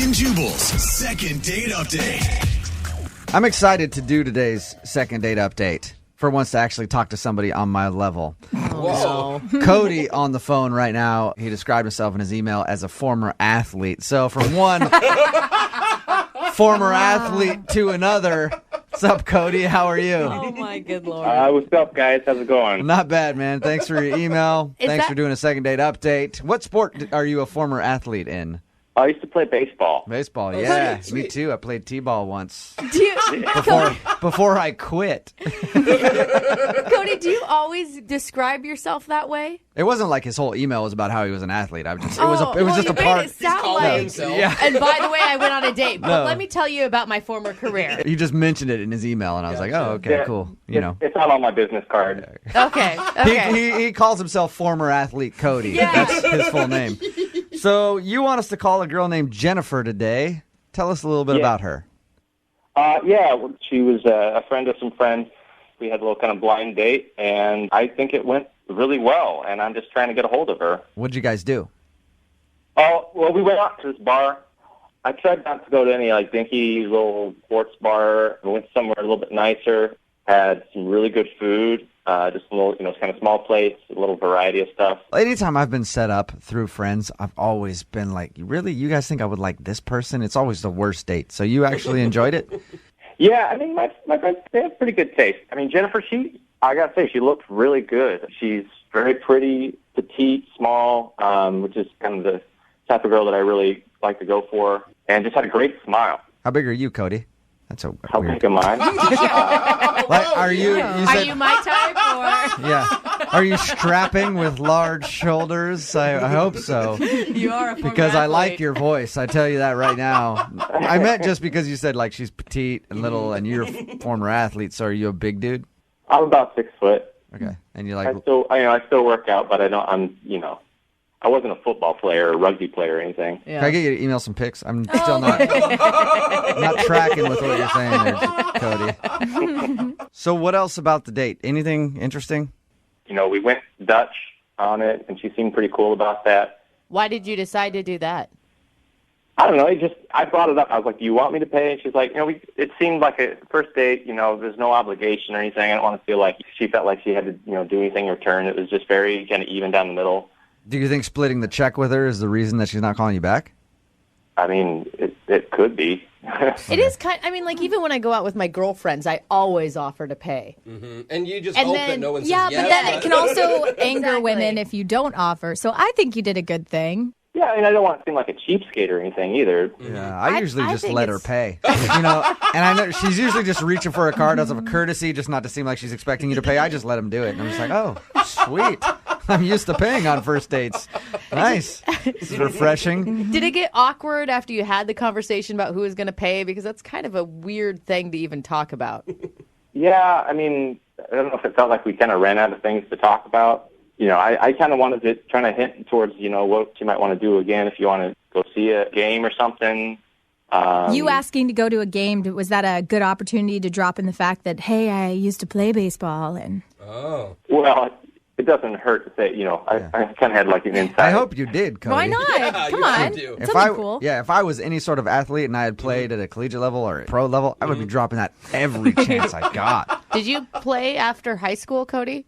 and Jubal's second date update. I'm excited to do today's second date update. For once to actually talk to somebody on my level. Whoa. Cody on the phone right now, he described himself in his email as a former athlete. So from one former athlete to another, what's up, Cody? How are you? Oh, my good Lord. What's up, guys? How's it going? Not bad, man. Thanks for your email. Thanks for doing a second date update. What sport are you a former athlete in? I used to play baseball. Baseball, yeah. Sweet. Me too. I played t-ball once Cody, before I quit. Cody, do you always describe yourself that way? It wasn't like his whole email was about how he was an athlete. It was just you a made part. It sound calling like, himself. Yeah. And by the way, I went on a date. But No. let me tell you about my former career. He just mentioned it in his email, and I was like, "Oh, okay, Yeah, cool." You know, It's not on my business card. Okay. he calls himself former athlete Cody. Yeah. That's his full name. So you want us to call a girl named Jennifer today? Tell us a little bit about her. She was a friend of some friends. We had a little kind of blind date, and I think it went really well, and I'm just trying to get a hold of her. What'd you guys do? Oh, well, we went out to this bar. I tried not to go to any, dinky little sports bar. We went somewhere a little bit nicer, had some really good food, just a little, kind of small plates, a little variety of stuff. Anytime I've been set up through friends, I've always been like, really? You guys think I would like this person? It's always the worst date. So you actually enjoyed it? Yeah, I mean, my friends, they have pretty good taste. I mean, Jennifer, I got to say, she looked really good. She's very pretty, petite, small, which is kind of the type of girl that I really like to go for, and just had a great smile. How big are you, Cody? That's a How weird. big am I? Are you? You Are said, you my type or? yeah. Are you strapping with large shoulders? I hope so. You are a former Because I like athlete. your voice. I tell you that right now. I meant just because you said like she's petite and little, and you're a former athlete. So are you a big dude? I'm about 6 foot. Okay, and you I like still work out, but I wasn't a football player or rugby player or anything. Yeah. Can I get you to email some pics? I'm still not tracking with what you're saying there, Cody. So what else about the date? Anything interesting? We went Dutch on it, and she seemed pretty cool about that. Why did you decide to do that? I don't know. I brought it up. I was like, "Do you want me to pay?" And she's like, it seemed like a first date. There's no obligation or anything. I don't want to feel like she felt like she had to, do anything in return. It was just very kind of even down the middle. Do you think splitting the check with her is the reason that she's not calling you back? I mean, it could be. It is even when I go out with my girlfriends, I always offer to pay. Mm-hmm. And you just And hope then- that no one says Yeah, yes. but then it can also anger Exactly. women if you don't offer. So I think you did a good thing. Yeah, I mean, I don't want to seem like a cheapskate or anything either. Yeah, I usually I just think let her it's- pay. And I know she's usually just reaching for a card as of a courtesy, just not to seem like she's expecting you to pay. I just let him do it. And I'm just like, oh, sweet. I'm used to paying on first dates. Nice. This is refreshing. Did it get awkward after you had the conversation about who was going to pay? Because that's kind of a weird thing to even talk about. Yeah, I mean, I don't know if it felt like we kind of ran out of things to talk about. I kind of wanted to try to hint towards, what you might want to do again if you want to go see a game or something. You asking to go to a game, was that a good opportunity to drop in the fact that, hey, I used to play baseball? And Oh. Well, it doesn't hurt to say, I kind of had like an inside. I hope you did, Cody. why not? Yeah, Come you on. should do. It's something cool. Yeah, if I was any sort of athlete and I had played at a collegiate level or a pro level, I would be dropping that every chance I got. Did you play after high school, Cody?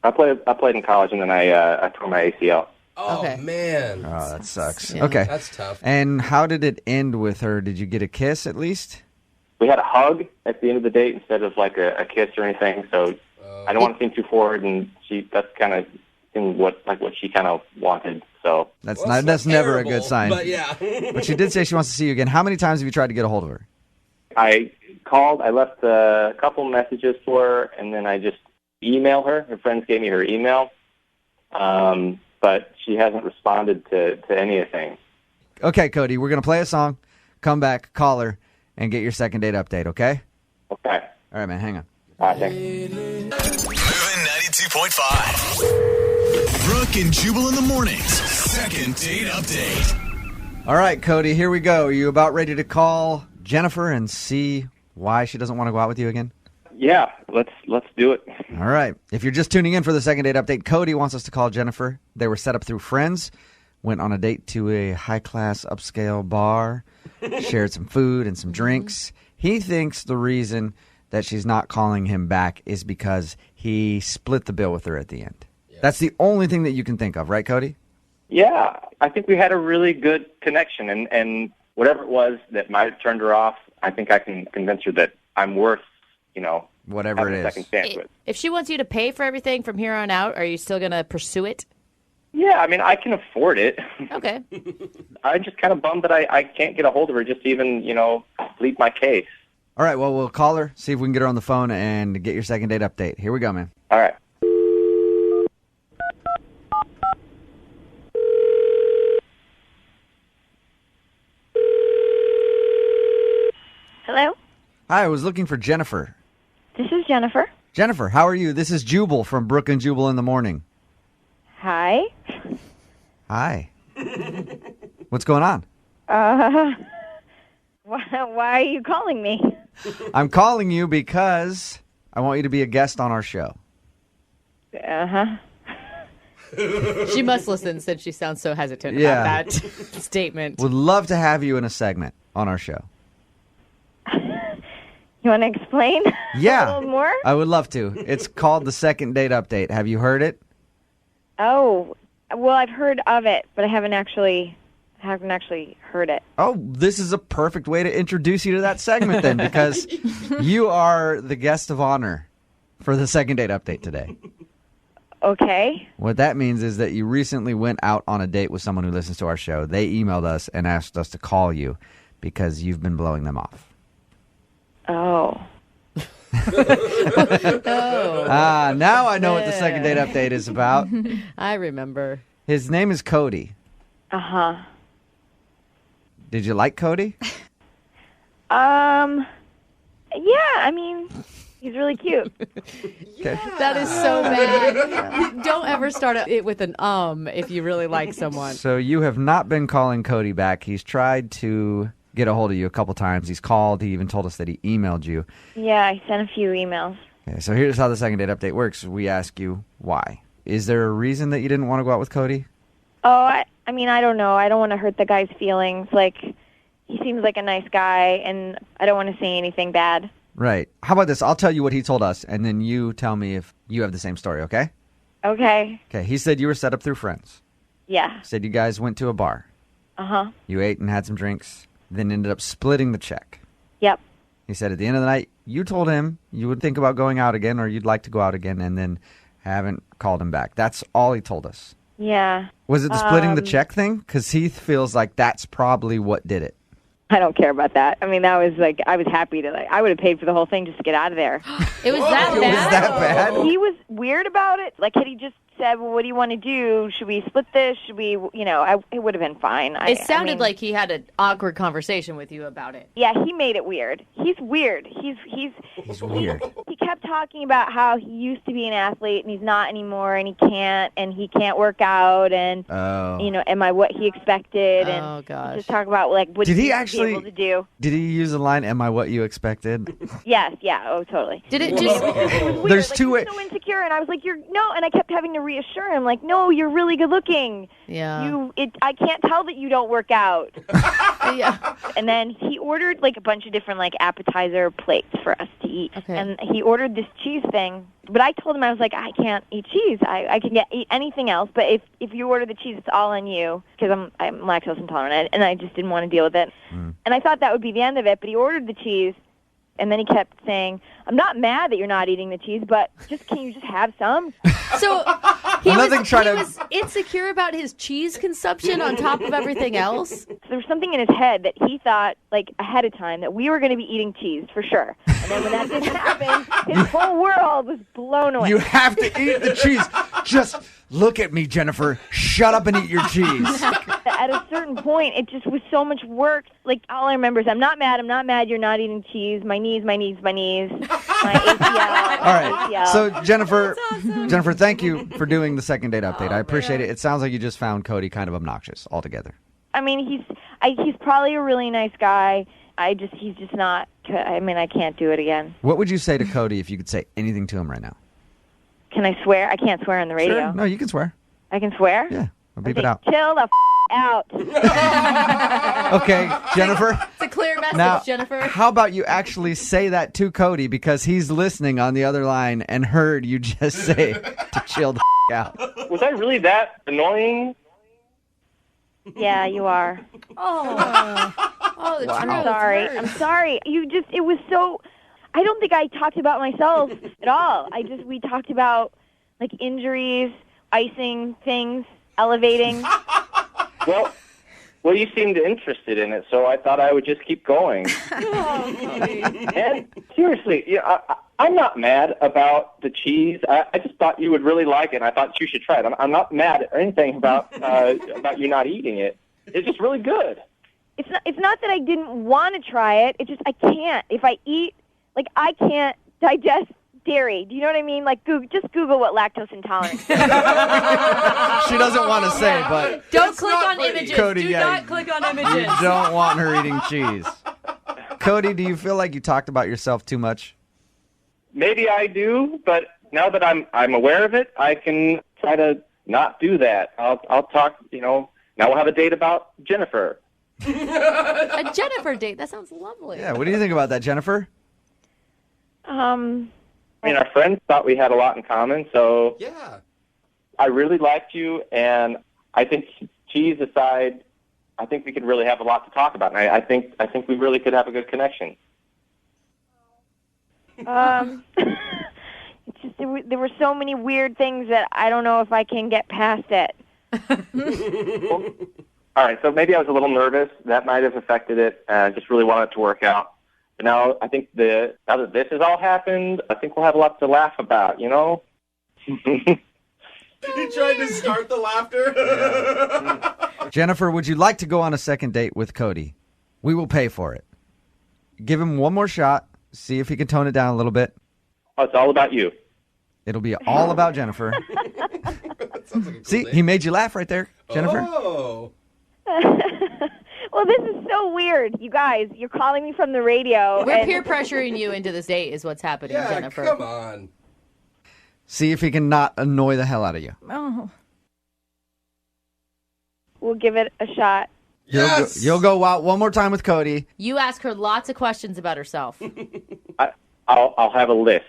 I played in college, and then I tore my ACL. Oh, Okay. man. Oh, that sucks. Yeah. Okay. That's tough. And how did it end with her? Did you get a kiss at least? We had a hug at the end of the date instead of like a kiss or anything. So I don't want to seem too forward, and that's kind of what she kind of wanted. So That's Well, not. it's That's not never a terrible, good sign. But yeah. But she did say she wants to see you again. How many times have you tried to get a hold of her? I called. I left a couple messages for her, and then I just emailed her. Her friends gave me her email, but she hasn't responded to anything. Okay, Cody, we're gonna play a song, come back, call her, and get your second date update. Okay? Okay. All right, man. Hang on. All right, thanks. Moving 92.5. Brooke and Jubal in the mornings. Second date update. All right, Cody. Here we go. Are you about ready to call Jennifer and see why she doesn't want to go out with you again? Yeah, let's do it. All right. If you're just tuning in for the second date update, Cody wants us to call Jennifer. They were set up through friends. went on a date to a high-class upscale bar, shared some food and some drinks. He thinks the reason that she's not calling him back is because he split the bill with her at the end. Yeah. That's the only thing that you can think of, right, Cody? Yeah, I think we had a really good connection, and whatever it was that might have turned her off, I think I can convince her that I'm worth, whatever it having is. a second chance with. If she wants you to pay for everything from here on out, are you still going to pursue it? Yeah, I mean, I can afford it. Okay. I'm just kind of bummed that I can't get a hold of her just to even, plead my case. All right, well, we'll call her, see if we can get her on the phone and get your second date update. Here we go, man. All right. Hello? Hi, I was looking for Jennifer. This is Jennifer. Jennifer, how are you? This is Jubal from Brooke and Jubal in the Morning. Hi. Hi. What's going on? Why are you calling me? I'm calling you because I want you to be a guest on our show. Uh-huh. She must listen since she sounds so hesitant Yeah. about that statement. Would love to have you in a segment on our show. You want to explain Yeah. a little more? I would love to. It's called the Second Date Update. Have you heard it? Oh, well, I've heard of it, but I haven't actually heard it. Oh, this is a perfect way to introduce you to that segment then, because you are the guest of honor for the Second Date Update today. Okay. What that means is that you recently went out on a date with someone who listens to our show. They emailed us and asked us to call you because you've been blowing them off. Oh. Now I know what the Second Date Update is about. I remember. His name is Cody. Uh-huh. Did you like Cody? Yeah, I mean, he's really cute. Okay. That is so bad. Don't ever start it with an if you really like someone. So you have not been calling Cody back. He's tried to get a hold of you a couple times. He's called. He even told us that he emailed you. Yeah, I sent a few emails. Okay, so here's how the Second Date Update works. We ask you why. Is there a reason that you didn't want to go out with Cody? Oh, I mean, I don't know. I don't want to hurt the guy's feelings. Like, he seems like a nice guy, and I don't want to say anything bad. Right. How about this? I'll tell you what he told us, and then you tell me if you have the same story, okay? Okay. Okay, he said you were set up through friends. Yeah. He said you guys went to a bar. Uh-huh. You ate and had some drinks, then ended up splitting the check. Yep. He said at the end of the night, you told him you would think about going out again or you'd like to go out again, and then haven't called him back. That's all he told us. Yeah. Was it the splitting the check thing? Because he feels like that's probably what did it. I don't care about that. I mean, that was like, I was happy to, I would have paid for the whole thing just to get out of there. It was that It bad? was that bad? He was weird about it. Like, had he just said, well, what do you want to do? Should we split this? Should we, it would have been fine. It sounded like he had an awkward conversation with you about it. Yeah, he made it weird. He's weird. He's weird. He kept talking about how he used to be an athlete and he's not anymore, and he can't work out, and am I what he expected? And Oh, gosh. just talk about like what Did he he actually- be able to do. Did he use the line, "Am I what you expected"? Yes, yeah, oh totally. Did it just... It was weird. There's like, two he ways. was so insecure, and I was like, and I kept having to reassure him, like, no, you're really good looking. Yeah. I can't tell that you don't work out. Yeah. And then he ordered like a bunch of different like appetizer plates for us to eat. Okay. And he ordered this cheese thing. But I told him, I was like, I can't eat cheese. I can eat anything else. But if you order the cheese, it's all on you, because I'm lactose intolerant, and I just didn't want to deal with it. And I thought that would be the end of it. But he ordered the cheese, and then he kept saying, I'm not mad that you're not eating the cheese, but can you just have some? So he Nothing was insecure about his cheese consumption on top of everything else? There was something in his head that he thought, like, ahead of time, that we were going to be eating cheese, for sure. And then when that didn't happen, his whole world was blown away. You have to eat the cheese. Just look at me, Jennifer. Shut up and eat your cheese. At a certain point, it just was so much work. Like, all I remember is, I'm not mad you're not eating cheese. My knees. My ACL. All right. ACL. So, Jennifer, thank you for doing the Second Date Update. I appreciate it. It sounds like you just found Cody kind of obnoxious altogether. I mean, he's probably a really nice guy. He's just not, I mean, I can't do it again. What would you say to Cody if you could say anything to him right now? Can I swear? I can't swear on the radio. Sure. No, you can swear. I can swear? Yeah. I'll beep Okay, it out. Chill the out. Okay, Jennifer. It's a clear message, Now, Jennifer. how about you actually say that to Cody because he's listening on the other line and heard you just say to chill the out. Was I really that annoying? Yeah, you are. Oh, the Wow. truth I'm sorry. hurts. I'm sorry. It was so, I don't think I talked about myself at all. We talked about, like, injuries, icing things, elevating. Well, you seemed interested in it, so I thought I would just keep going. And seriously, yeah, I'm not mad about the cheese. I just thought you would really like it, and I thought you should try it. I'm not mad or anything about you not eating it. It's just really good. It's not that I didn't want to try it. It's just I can't. If I eat, like, I can't digest dairy. Do you know what I mean? Like, just Google what lactose intolerance is. She doesn't want to say, but Don't click on images. Cody, Do yeah, not click on you images. don't want her eating cheese. Cody, do you feel like you talked about yourself too much? Maybe I do, but now that I'm aware of it, I can try to not do that. I'll talk. Now we'll have a date about Jennifer. A Jennifer date. That sounds lovely. Yeah, what do you think about that, Jennifer? I mean, our friends thought we had a lot in common, so Yeah. I really liked you, and I think cheese aside, I think we could really have a lot to talk about, and I think we really could have a good connection. It's just there were so many weird things that I don't know if I can get past it. All right, so maybe I was a little nervous. That might have affected it. I just really wanted it to work out. But now I think now that this has all happened, I think we'll have a lot to laugh about, He tried to start the laughter. Jennifer, would you like to go on a second date with Cody? We will pay for it. Give him one more shot. See if he can tone it down a little bit. Oh, it's all about you. It'll be all about Jennifer. That sounds like a cool See, date. he made you laugh right there, Jennifer. Oh. Well, this is so weird. You guys, you're calling me from the radio. We're and peer pressuring you into this date is what's happening, Yeah, Jennifer. come on. See if he can not annoy the hell out of you. Oh. We'll give it a shot. Yes. You'll go out one more time with Cody. You ask her lots of questions about herself. I'll have a list.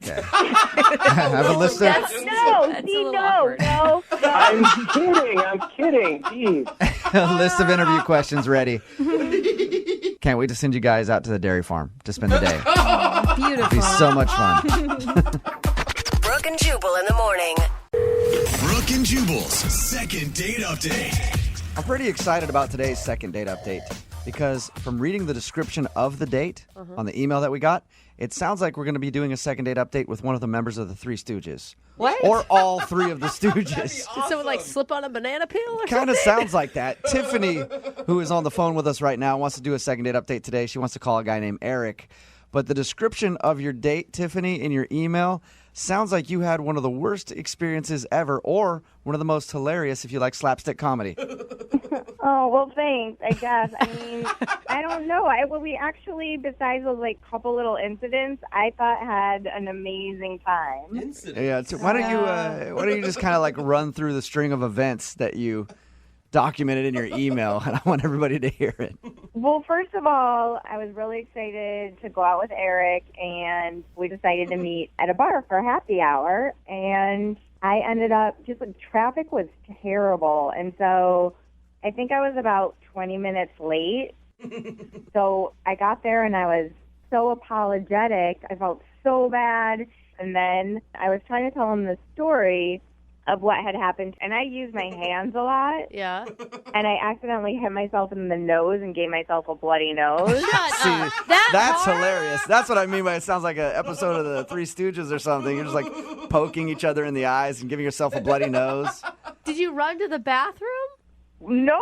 Have a list of... No, That's a see, little no, awkward. no. I'm kidding. Jeez. a list of interview questions ready. Can't wait to send you guys out to the dairy farm to spend the day. It'll Beautiful. be so much fun. Brooke and Jubal in the morning. Brooke and Jubal's second date update. I'm pretty excited about today's second date update because from reading the description of the date on the email that we got, it sounds like we're going to be doing a second date update with one of the members of the Three Stooges. What? Or all three of the Stooges. Did someone like slip on a banana peel or Kind of something? sounds like that. Tiffany, who is on the phone with us right now, wants to do a second date update today. She wants to call a guy named Eric. But the description of your date, Tiffany, in your email sounds like you had one of the worst experiences ever or one of the most hilarious if you like slapstick comedy. Oh, well, thanks, I guess. I mean, I don't know. We actually, besides those, like, couple little incidents, I thought had an amazing time. Incident. Yeah, so why don't you just kind of like run through the string of events that you documented in your email, and I want everybody to hear it. Well, first of all, I was really excited to go out with Eric, and we decided to meet at a bar for happy hour, and I ended up, just like, traffic was terrible, and so I think I was about 20 minutes late. So I got there, and I was so apologetic. I felt so bad, and then I was trying to tell him the story of what had happened, and I use my hands a lot, Yeah. and I accidentally hit myself in the nose and gave myself a bloody nose. See, that's hilarious. That's what I mean by it sounds like an episode of the Three Stooges or something. You're just like poking each other in the eyes and giving yourself a bloody nose. Did you run to the bathroom? No,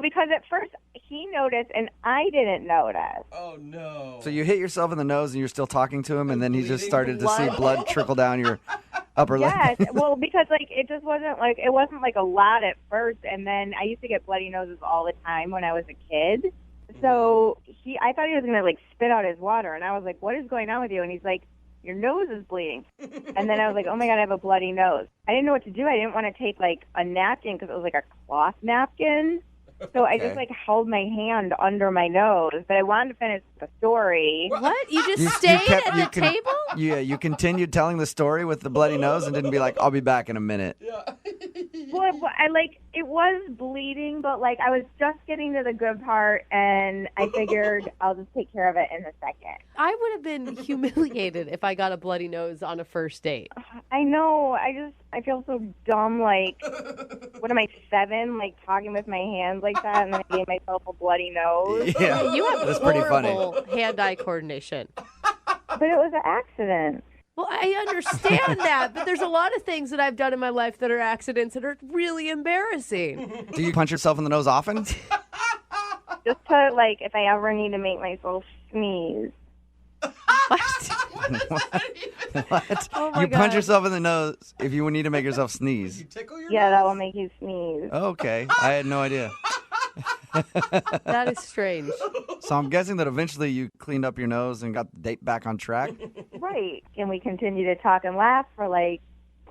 because at first he noticed and I didn't notice. Oh, no. So you hit yourself in the nose and you're still talking to him, and then he just Bleeding started to see blood? blood trickle down your upper Yes, lip. well, because like it wasn't like a lot at first, and then I used to get bloody noses all the time when I was a kid. So I thought he was gonna like spit out his water, and I was like, "What is going on with you?" And he's like, "Your nose is bleeding." And then I was like, "Oh my god, I have a bloody nose." I didn't know what to do. I didn't want to take like a napkin because it was like a cloth napkin. So I Okay. just like held my hand under my nose, but I wanted to finish the story. What? You just You stayed kept- at you the con- table? Yeah, you continued telling the story with the bloody nose and didn't be like, I'll be back in a minute. Well, it was bleeding, but like I was just getting to the good part, and I figured I'll just take care of it in a second. I would have been humiliated if I got a bloody nose on a first date. I know. I feel so dumb. Like, what am I, 7? Like talking with my hands like that, and then I gave myself a bloody nose. Yeah, You have that's pretty funny. horrible hand-eye coordination. But it was an accident. Well, I understand that, but there's a lot of things that I've done in my life that are accidents that are really embarrassing. Do you punch yourself in the nose often? Just to like, if I ever need to make myself sneeze. What? Oh my You punch God. yourself in the nose if you need to make yourself sneeze. Tickle your Yeah, that will make you sneeze. Okay, I had no idea. That is strange. So I'm guessing that eventually you cleaned up your nose and got the date back on track. Right. And we continued to talk and laugh for like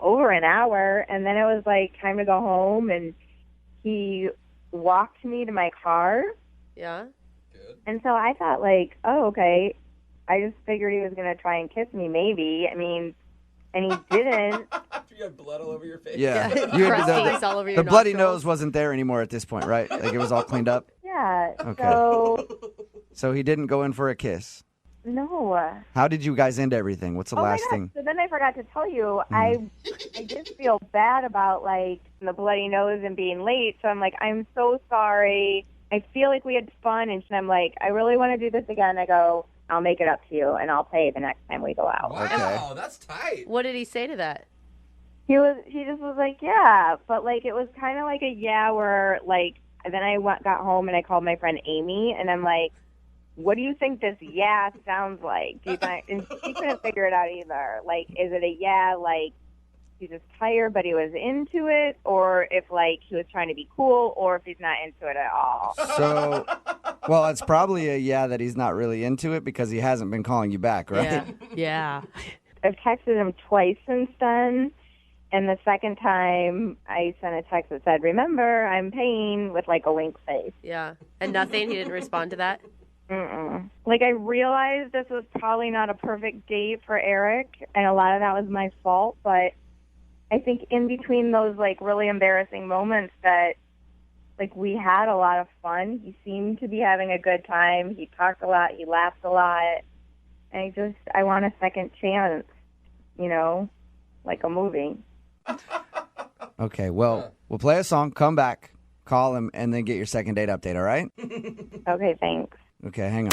over an hour. And then it was like time to go home. And he walked me to my car. Yeah? And so I thought like, oh, okay. I just figured he was going to try and kiss me maybe. I mean, and he didn't. You had blood all over your face. Yeah, Yeah. You had Crusties all over your the bloody nostrils. nose wasn't there anymore at this point, right? Like it was all cleaned up. Yeah. Okay. So he didn't go in for a kiss. No. How did you guys end everything? What's the Oh last my God. thing? So then I forgot to tell you, I just feel bad about like the bloody nose and being late. So I'm like, I'm so sorry. I feel like we had fun, and I'm like, I really want to do this again. I go, I'll make it up to you, and I'll pay the next time we go out. Wow, that's tight. What did he say to that? He just was like, yeah, but like it was kind of like a yeah where like then I got home and I called my friend Amy, and I'm like, what do you think this yeah sounds like? Do you think? And she couldn't figure it out either. Like, is it a yeah like he's just tired but he was into it, or if like he was trying to be cool, or if he's not into it at all? So, well, it's probably a yeah that he's not really into it because he hasn't been calling you back, right? Yeah. Yeah. I've texted him twice since then. And the second time, I sent a text that said, remember, I'm paying, with like a wink face. Yeah. And nothing? He didn't respond to that? Mm-mm. Like, I realized this was probably not a perfect date for Eric, and a lot of that was my fault, but I think in between those, like, really embarrassing moments that, like, we had a lot of fun. He seemed to be having a good time. He talked a lot. He laughed a lot. And I want a second chance, you know, like a movie. Okay, well, we'll play a song, come back, call him, and then get your second date update, all right? Okay, thanks. Okay, hang on.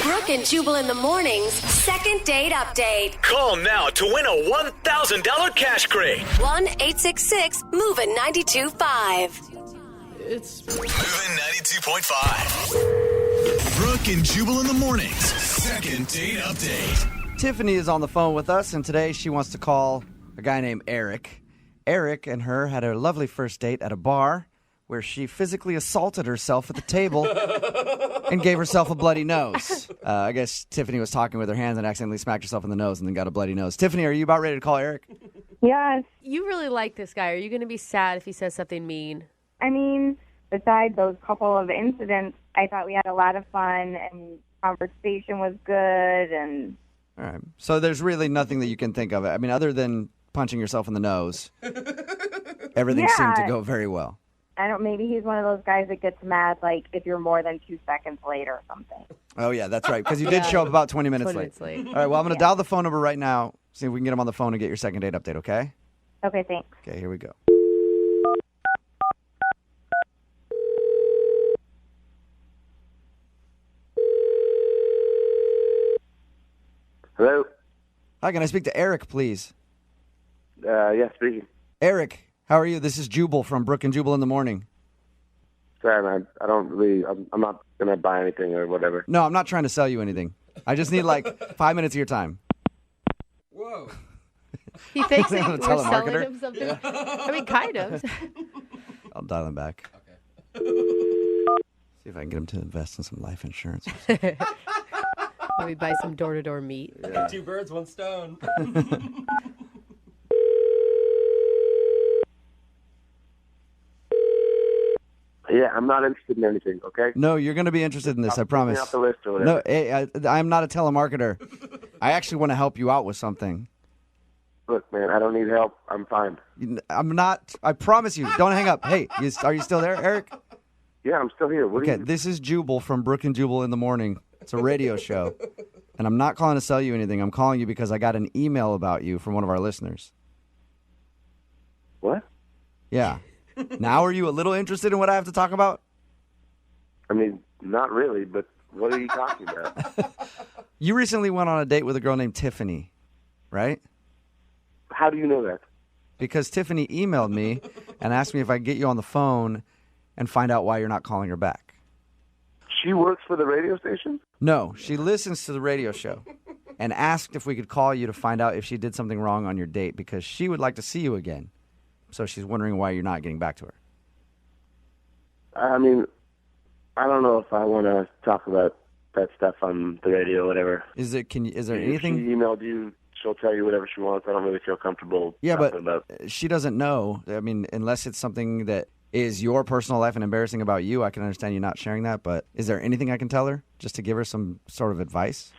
Brooke and Jubal in the mornings. Second date update. Call now to win a $1,000 cash crate. 1-866-MOVING-92.5. It's Moving 92.5. Brooke and Jubal in the mornings. Second date update. Tiffany is on the phone with us, and today she wants to call a guy named Eric. Eric and her had a lovely first date at a bar where she physically assaulted herself at the table and gave herself a bloody nose. I guess Tiffany was talking with her hands and accidentally smacked herself in the nose and then got a bloody nose. Tiffany, are you about ready to call Eric? Yes. You really like this guy. Are you going to be sad if he says something mean? I mean, besides those couple of incidents, I thought we had a lot of fun, and conversation was good, and... All right. So there's really nothing that you can think of. I mean, other than punching yourself in the nose, everything seemed to go very well. I don't. Maybe he's one of those guys that gets mad, like if you're more than 2 seconds late or something. Oh, yeah, that's right, because you did show up about 20 minutes 20 late. minutes late. All right, well, I'm going to dial the phone number right now, see if we can get him on the phone and get your second date update, okay? Okay, thanks. Okay, here we go. Hello? Hi, can I speak to Eric, please? Yeah, speaking. Eric, how are you? This is Jubal from Brooke and Jubal in the morning. Sorry, man. I don't really, I'm not going to buy anything or whatever. No, I'm not trying to sell you anything. I just need like 5 minutes of your time. Whoa. He thinks I'm that a we're selling telemarketer. him something. I mean, kind of. I'll dial him back. Okay. See if I can get him to invest in some life insurance. Maybe buy some door-to-door meat. Two birds, one stone. Yeah, I'm not interested in anything, okay? No, you're going to be interested in this, I promise. Take me off the list or No, whatever. I'm not a telemarketer. I actually want to help you out with something. Look, man, I don't need help. I'm fine. I'm not. I promise you. Don't hang up. Hey, are you still there, Eric? Yeah, I'm still here. What Okay, this is Jubal from Brooke and Jubal in the Morning. It's a radio show. And I'm not calling to sell you anything. I'm calling you because I got an email about you from one of our listeners. What? Yeah. Now are you a little interested in what I have to talk about? I mean, not really, but what are you talking about? You recently went on a date with a girl named Tiffany, right? How do you know that? Because Tiffany emailed me and asked me if I could get you on the phone and find out why you're not calling her back. She works for the radio station? No, she listens to the radio show and asked if we could call you to find out if she did something wrong on your date because she would like to see you again. So she's wondering why you're not getting back to her. I mean, I don't know if I want to talk about that stuff on the radio or whatever. Is there anything? If she emailed you, she'll tell you whatever she wants. I don't really feel comfortable talking about. She doesn't know. I mean, unless it's something that is your personal life and embarrassing about you, I can understand you not sharing that. But is there anything I can tell her just to give her some sort of advice?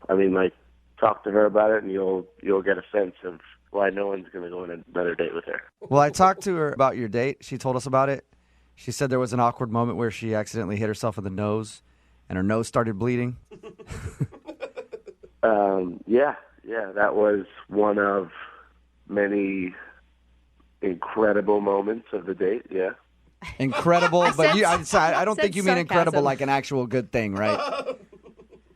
I mean, like, talk to her about it, and you'll get a sense of why no one's going to go on another date with her. Well, I talked to her about your date. She told us about it. She said there was an awkward moment where she accidentally hit herself in the nose, and her nose started bleeding. Yeah, that was one of many incredible moments of the date, yeah. Incredible, but I don't think you mean sarcasm. incredible like an actual good thing, right?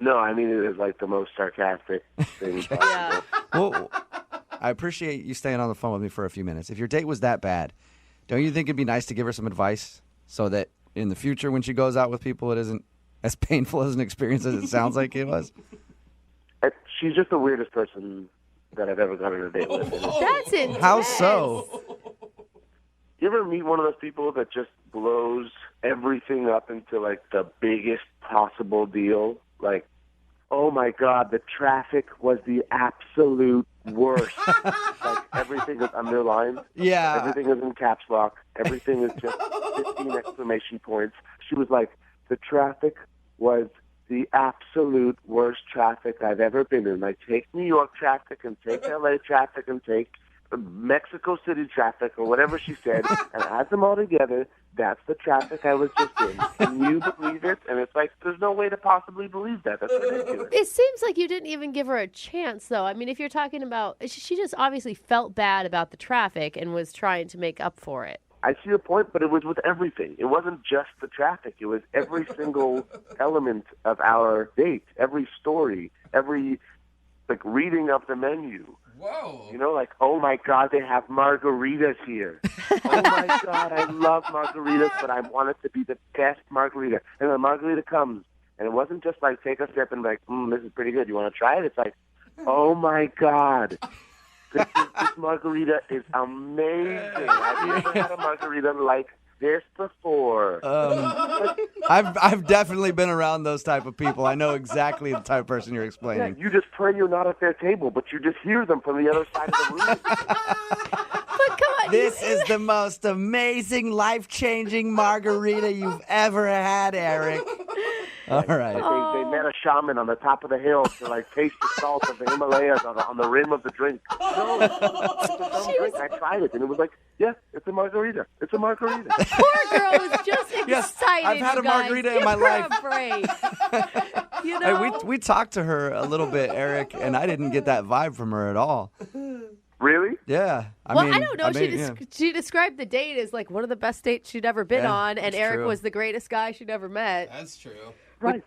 No, I mean it is like the most sarcastic thing possible. Yeah. Well, I appreciate you staying on the phone with me for a few minutes. If your date was that bad, don't you think it'd be nice to give her some advice so that in the future when she goes out with people, it isn't as painful as an experience as it sounds like it was? She's just the weirdest person that I've ever gone on a date with. That's intense. How so? You ever meet one of those people that just blows everything up into like the biggest possible deal? Like, oh my God, the traffic was the absolute worst. Like everything is underlined. Yeah. Everything is in caps lock. Everything is just 15 exclamation points. She was like, the traffic was the absolute worst traffic I've ever been in. Like, take New York traffic and take LA traffic and take Mexico City traffic or whatever she said and add them all together. That's the traffic I was just in. Can you believe it? And it's like, there's no way to possibly believe that. That's ridiculous. It seems like you didn't even give her a chance, though. I mean, if you're talking about, she just obviously felt bad about the traffic and was trying to make up for it. I see your point, but it was with everything. It wasn't just the traffic. It was every single element of our date, every story, every reading of the menu. Whoa. You know, like, oh my God, they have margaritas here. Oh my God, I love margaritas, but I want it to be the best margarita. And the margarita comes, and it wasn't just like take a sip and like, this is pretty good. You want to try it? It's like, oh my God. This margarita is amazing. I've never had a margarita like this before. I've definitely been around those type of people. I know exactly the type of person you're explaining. Yeah, you just pray you're not at their table, but you just hear them from the other side of the room. But come on. This is the most amazing, life-changing margarita you've ever had, Eric. All right. They met a shaman on the top of the hill to like taste the salt of the Himalayas on the rim of the drink. No, it's a dumb drink. I tried it, and it was like, yeah, it's a margarita. It's a margarita. The poor girl was just excited. Yes, I've had you a guys. margarita in Give my her life. A break. You know? Hey, we talked to her a little bit, Eric, and I didn't get that vibe from her at all. Really? Yeah. I don't know. She described the date as like one of the best dates she'd ever been on, and Eric was the greatest guy she'd ever met. That's true. Right.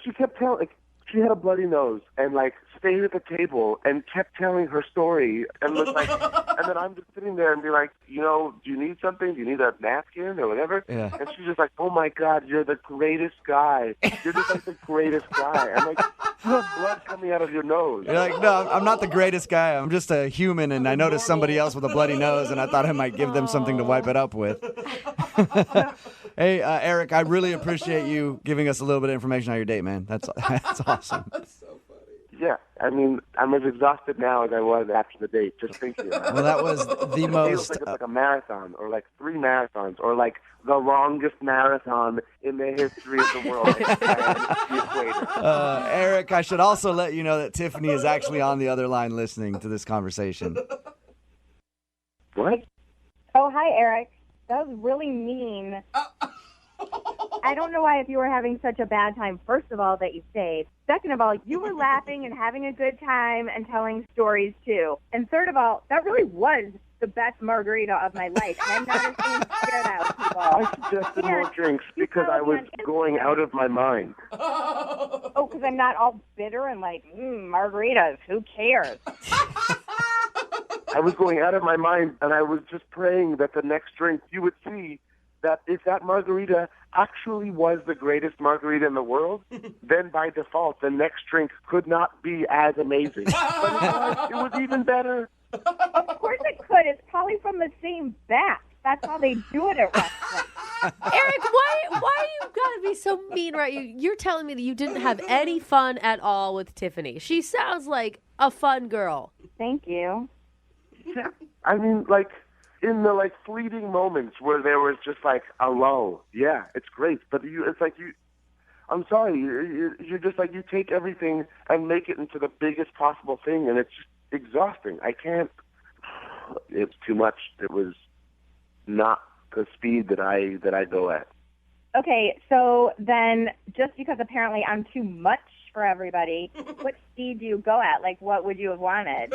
She kept telling, like, she had a bloody nose and like stayed at the table and kept telling her story and was like, and then I'm just sitting there and be like, you know, do you need something? Do you need a napkin or whatever? Yeah. And she's just like, oh my God, you're the greatest guy. You're just like the greatest guy. I'm like, you have blood coming out of your nose. You're like, no, I'm not the greatest guy. I'm just a human, and I noticed somebody else with a bloody nose, and I thought I might give them something to wipe it up with. Hey, Eric, I really appreciate you giving us a little bit of information on your date, man. That's awesome. That's so funny. Yeah, I mean, I'm as exhausted now as I was after the date, just thinking about it. Well, that was the It feels most. like it's like a marathon, or like 3 marathons, or like the longest marathon in the history of the world. The equator. Eric, I should also let you know that Tiffany is actually on the other line listening to this conversation. What? Oh, hi, Eric. That was really mean. I don't know why, if you were having such a bad time, first of all, that you stayed. Second of all, you were laughing and having a good time and telling stories, too. And third of all, that really was the best margarita of my life. And I'm not ashamed to share that with people. I suggested more drinks because I was going out of my mind. Oh, because I'm not all bitter and like, margaritas, who cares? I was going out of my mind, and I was just praying that the next drink you would see that if that margarita actually was the greatest margarita in the world, then by default, the next drink could not be as amazing. But it was even better. Of course it could. It's probably from the same batch. That's how they do it at restaurants. Eric, why you gotta be so mean, right? You're telling me that you didn't have any fun at all with Tiffany. She sounds like a fun girl. Thank you. Yeah. I mean, like, in the, like, fleeting moments where there was just, like, a lull. Yeah, it's great. But it's like I'm sorry, you're just like, you take everything and make it into the biggest possible thing, and it's just exhausting. I can't. It's too much. It was not the speed that I go at. Okay, so then just because apparently I'm too much for everybody, what speed do you go at? Like, what would you have wanted?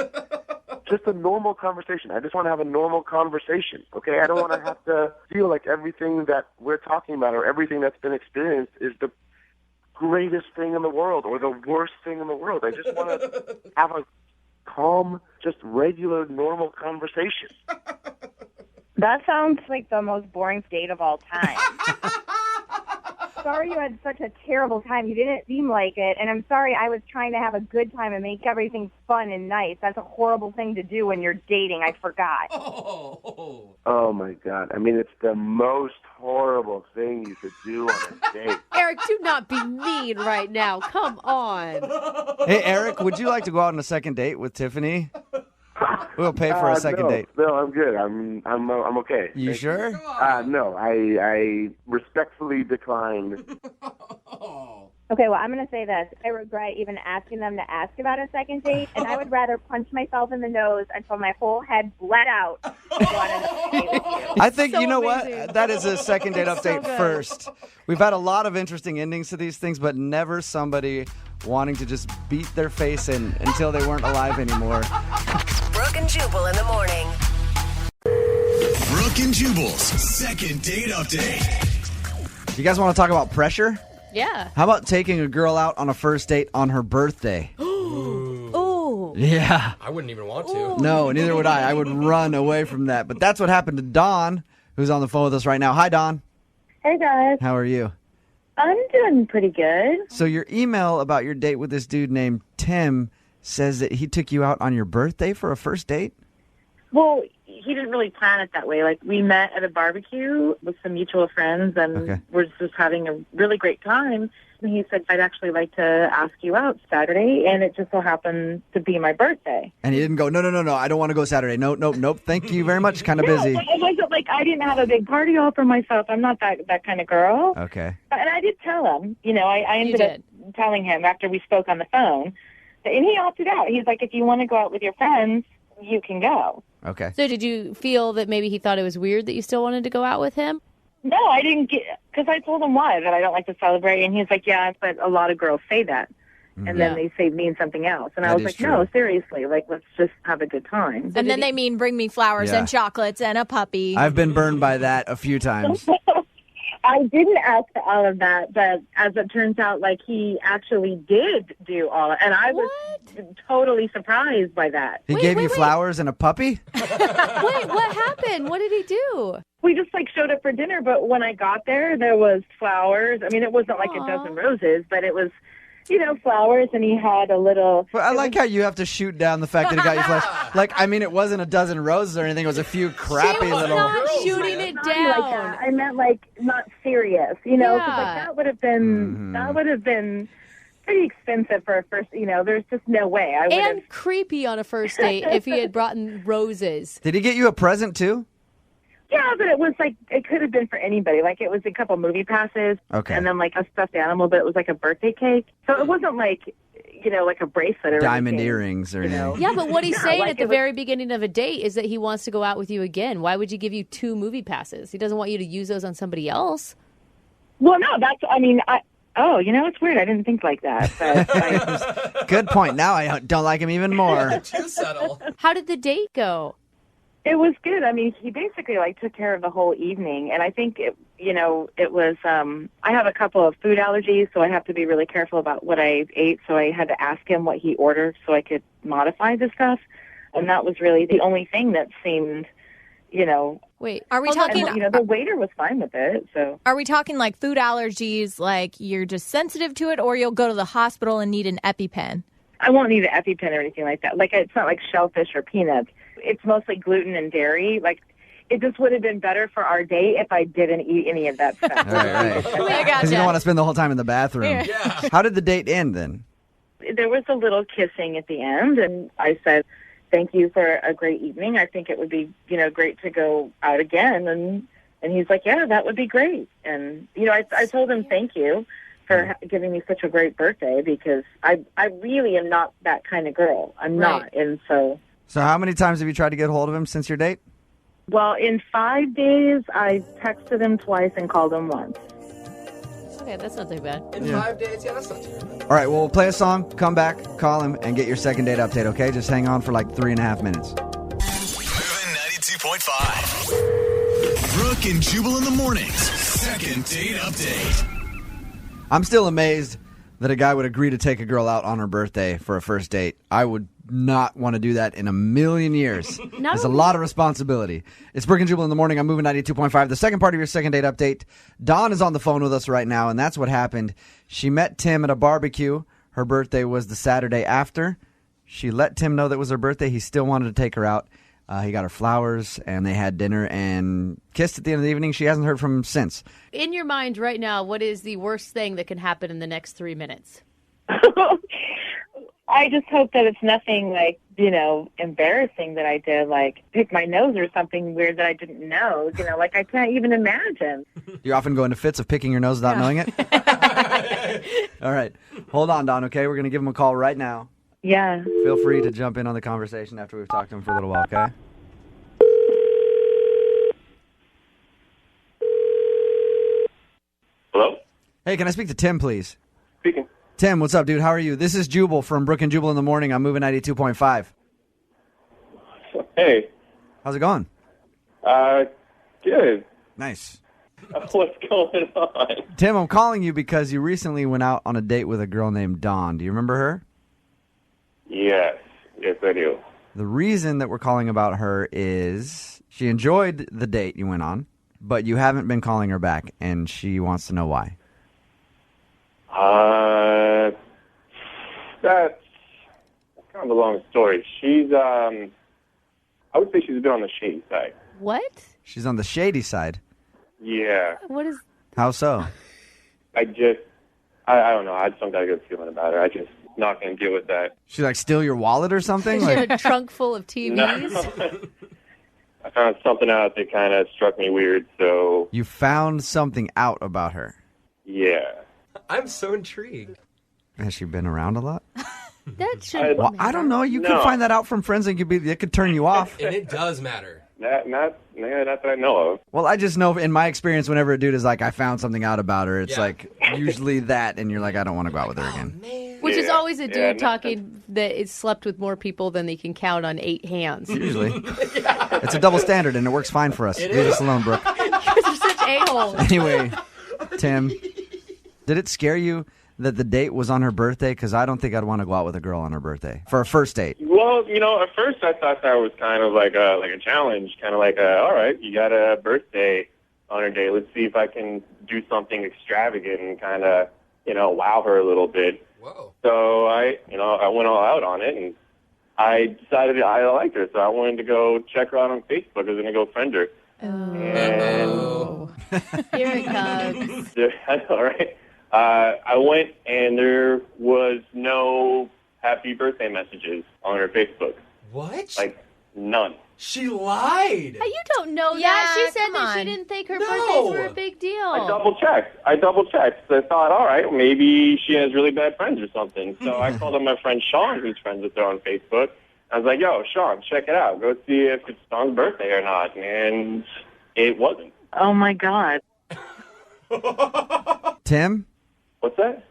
Just a normal conversation. I just want to have a normal conversation, okay? I don't want to have to feel like everything that we're talking about or everything that's been experienced is the greatest thing in the world or the worst thing in the world. I just want to have a calm, just regular, normal conversation. That sounds like the most boring date of all time. Sorry you had such a terrible time. You didn't seem like it. And I'm sorry I was trying to have a good time and make everything fun and nice. That's a horrible thing to do when you're dating. I forgot. Oh, my God. I mean, it's the most horrible thing you could do on a date. Eric, do not be mean right now. Come on. Hey, Eric, would you like to go out on a second date with Tiffany? We'll pay for a second date. No, I'm good. I'm okay. You sure? No, I respectfully decline. Okay, well, I'm going to say this. I regret even asking them to ask about a second date, and I would rather punch myself in the nose until my whole head bled out than go on another date with you. I think, So you know amazing. what? That is a second date update good. first. We've had a lot of interesting endings to these things, but never somebody wanting to just beat their face in until they weren't alive anymore. Brooke and Jubal in the morning. Brooke and Jubal's second date update. You guys want to talk about pressure? Yeah. How about taking a girl out on a first date on her birthday? Ooh. Yeah. I wouldn't even want to. No, neither would I. I would run away from that. But that's what happened to Dawn, who's on the phone with us right now. Hi, Dawn. Hey, guys. How are you? I'm doing pretty good. So your email about your date with this dude named Tim says that he took you out on your birthday for a first date? Well, he didn't really plan it that way. Like, we met at a barbecue with some mutual friends, and we're just having a really great time. And he said, I'd actually like to ask you out Saturday, and it just so happened to be my birthday. And he didn't go, no, I don't want to go Saturday. Nope. Thank you very much. Kind of busy. It wasn't like I didn't have a big party all for myself. I'm not that kind of girl. Okay. And I did tell him, I ended up telling him after we spoke on the phone, and he opted out. He's like, if you want to go out with your friends, you can go. Okay. So did you feel that maybe he thought it was weird that you still wanted to go out with him? No, I didn't get, because I told him why, that I don't like to celebrate. And he's like, yeah, but a lot of girls say that. And then they say mean something else. And I was like, no, seriously, like, let's just have a good time. And then they mean bring me flowers and chocolates and a puppy. I've been burned by that a few times. I didn't ask for all of that, but as it turns out, like, he actually did do all of it. And I was totally surprised by that. He gave you flowers and a puppy? Wait, what happened? What did he do? We just, like, showed up for dinner, but when I got there was flowers. I mean, it wasn't like a dozen roses, but it was, flowers, and he had a little... Well, I like how you have to shoot down the fact that he got you flowers. Like, I mean, it wasn't a dozen roses or anything. It was a few crappy little... Not shooting it down. Like that. I meant, like, not serious, 'cause, like, that would have been pretty expensive for a first, there's just no way. I would And creepy on a first date if he had brought in roses. Did he get you a present too? Yeah, but it was like, it could have been for anybody. Like, it was a couple movie passes. Okay. And then, like, a stuffed animal, but it was like a birthday cake. So it wasn't like, like a bracelet or Diamond anything, earrings or anything. Yeah, but what he's saying like at the very beginning of a date is that he wants to go out with you again. Why would you give you 2 movie passes? He doesn't want you to use those on somebody else. Well, no, it's weird. I didn't think like that. But Good point. Now I don't like him even more. Too subtle. How did the date go? It was good. I mean, he basically took care of the whole evening, and I think it was. I have a couple of food allergies, so I have to be really careful about what I ate. So I had to ask him what he ordered so I could modify the stuff, and that was really the only thing that seemed, Wait, are we talking? And, the waiter was fine with it. So are we talking like food allergies, like you're just sensitive to it, or you'll go to the hospital and need an EpiPen? I won't need an EpiPen or anything like that. Like, it's not like shellfish or peanuts. It's mostly gluten and dairy. Like, it just would have been better for our date if I didn't eat any of that stuff. Right. Because you don't want to spend the whole time in the bathroom. Yeah. How did the date end then? There was a little kissing at the end, and I said, thank you for a great evening. I think it would be, great to go out again. And he's like, yeah, that would be great. And, I told him thank you for giving me such a great birthday, because I really am not that kind of girl. I'm not. And so how many times have you tried to get a hold of him since your date? Well, in 5 days, I texted him twice and called him once. Okay, that's not too bad. In 5 days, yeah, that's not too bad. All right, well, we'll play a song, come back, call him, and get your second date update, okay? Just hang on for like 3.5 minutes. Moving 92.5. Brooke and Jubal in the mornings. Second date update. I'm still amazed that a guy would agree to take a girl out on her birthday for a first date. I would not want to do that in a million years. It's a lot of responsibility. It's Brooke and Jubal in the morning. I'm moving 92.5. The second part of your second date update. Dawn is on the phone with us right now, and that's what happened. She met Tim at a barbecue. Her birthday was the Saturday after. She let Tim know that it was her birthday. He still wanted to take her out. He got her flowers, and they had dinner and kissed at the end of the evening. She hasn't heard from him since. In your mind right now, what is the worst thing that can happen in the next 3 minutes? I just hope that it's nothing like, embarrassing that I did, like pick my nose or something weird that I didn't know. Like, I can't even imagine. You often go into fits of picking your nose without knowing it? All right. Hold on, Dawn, okay? We're going to give him a call right now. Yeah. Feel free to jump in on the conversation after we've talked to him for a little while, okay? Hello? Hey, can I speak to Tim, please? Speaking. Tim, what's up, dude? How are you? This is Jubal from Brooke and Jubal in the morning. I'm moving 92.5. Hey. How's it going? Good. Nice. What's going on? Tim, I'm calling you because you recently went out on a date with a girl named Dawn. Do you remember her? Yes, I do. The reason that we're calling about her is she enjoyed the date you went on, but you haven't been calling her back, and she wants to know why. That's kind of a long story. She's, I would say she's a bit on the shady side. What? She's on the shady side. Yeah. What is... How so? I don't know. I just don't got a good feeling about her. I just not going to deal with that. She like steal your wallet or something? Is she Like, a trunk full of TVs? No. I found something out that kind of struck me weird, so... you found something out about her. Yeah. I'm so intrigued. Has she been around a lot? That should... Well, I don't know. You could find that out from friends and it could turn you off. And it does matter. Not that I know of. Well, I just know in my experience, whenever a dude is like, I found something out about her, it's like usually that, and you're like, I don't want to go out with her again. Which is always a dude talking that it's slept with more people than they can count on 8 hands. Usually. It's a double standard, and it works fine for us. Leave us alone, Brooke. You guys are such a-holes. Anyway, Tim, did it scare you that the date was on her birthday? Because I don't think I'd want to go out with a girl on her birthday for a first date. Well, at first I thought that was kind of like a challenge, kind of like, all right, you got a birthday on her day. Let's see if I can do something extravagant and kind of, wow her a little bit. Whoa. So I went all out on it, and I decided I liked her, so I wanted to go check her out on Facebook. I was going to go friend her. Oh. And Here it comes. I know, right? I went and there was no happy birthday messages on her Facebook. What? Like, none. She lied. You don't know Yeah, that. She said come that she on. didn't think her No. birthdays were a big deal. I double checked. So I thought, all right, maybe she has really bad friends or something. So I called up my friend Sean, who's friends with her on Facebook. I was like, yo, Sean, check it out. Go see if it's Dawn's birthday or not. And it wasn't. Oh, my God. Tim, What's that?